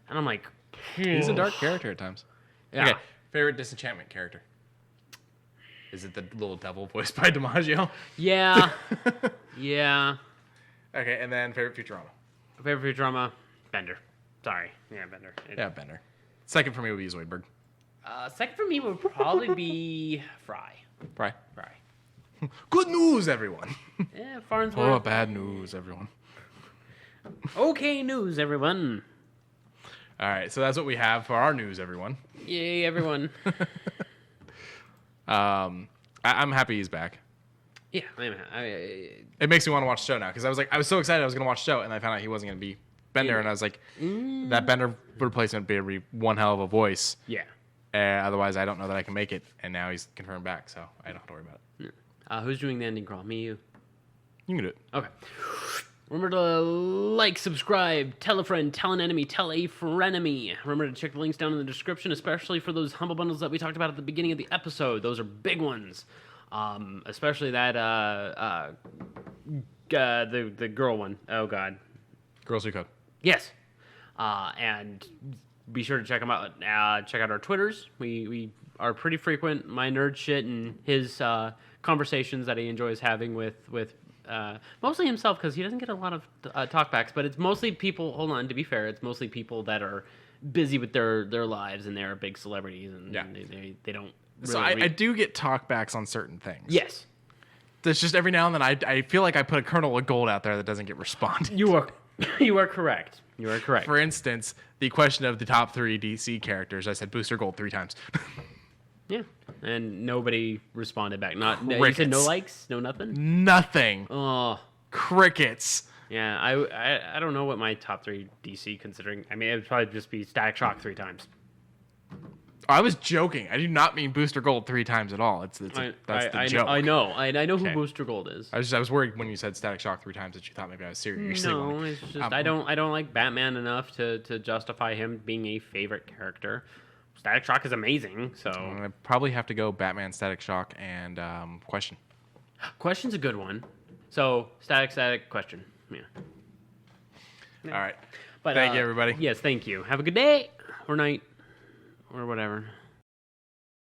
and I'm like, he's a dark character at times. Yeah. Okay, favorite disenchantment character. Is it the little devil voiced by DiMaggio? Yeah. Yeah. Okay, and then favorite Futurama. Favorite Futurama, Bender. Sorry. Yeah, Bender. Yeah, Bender. Second for me would be Zoidberg. Second for me would probably be Fry. Fry. Fry. Good news, everyone. Yeah, Farnsworth. Oh, bad news, everyone. Okay news, everyone. All right, so that's what we have for our news, everyone. Yay, everyone. I'm happy he's back. Yeah, It makes me want to watch the show now because I was so excited I was going to watch the show, and I found out he wasn't going to be Bender, and I was like, that Bender replacement would be one hell of a voice. Yeah. Otherwise, I don't know that I can make it, and now he's confirmed back, so I don't have to worry about it. Who's doing the ending crawl? Me, you? You can do it. Okay. Remember to like, subscribe, tell a friend, tell an enemy, tell a frenemy. Remember to check the links down in the description, especially for those humble bundles that we talked about at the beginning of the episode. Those are big ones. Especially that the girl one. Oh God. Girls Who Cook. Yes. And be sure to check them out. Check out our Twitters. We are pretty frequent. My nerd shit and his conversations that he enjoys having with mostly himself, because he doesn't get a lot of talkbacks. But it's mostly people. Hold on. To be fair, it's mostly people that are busy with their lives and they're big celebrities and they don't. Really So I do get talkbacks on certain things. Yes. There's just every now and then I feel like I put a kernel of gold out there that doesn't get responded. You are correct. You are correct. For instance, the question of the top 3 DC characters, I said Booster Gold 3 times. Yeah, and nobody responded back. You Crickets. said no likes, no nothing. Nothing. Oh, Crickets. yeah. I don't know what my top 3 DC considering. I mean, it would probably just be Static Shock 3 times. I was joking. I do not mean Booster Gold 3 times at all. That's the joke. I know who Okay. Booster Gold is. I was worried when you said Static Shock 3 times that you thought maybe I was serious. No, it's just I don't like Batman enough to justify him being a favorite character. Static Shock is amazing, so I probably have to go Batman, Static Shock, and Question. Question's a good one. So static, Question. Yeah. All right. But Thank you, everybody. Yes, thank you. Have a good day or night or whatever.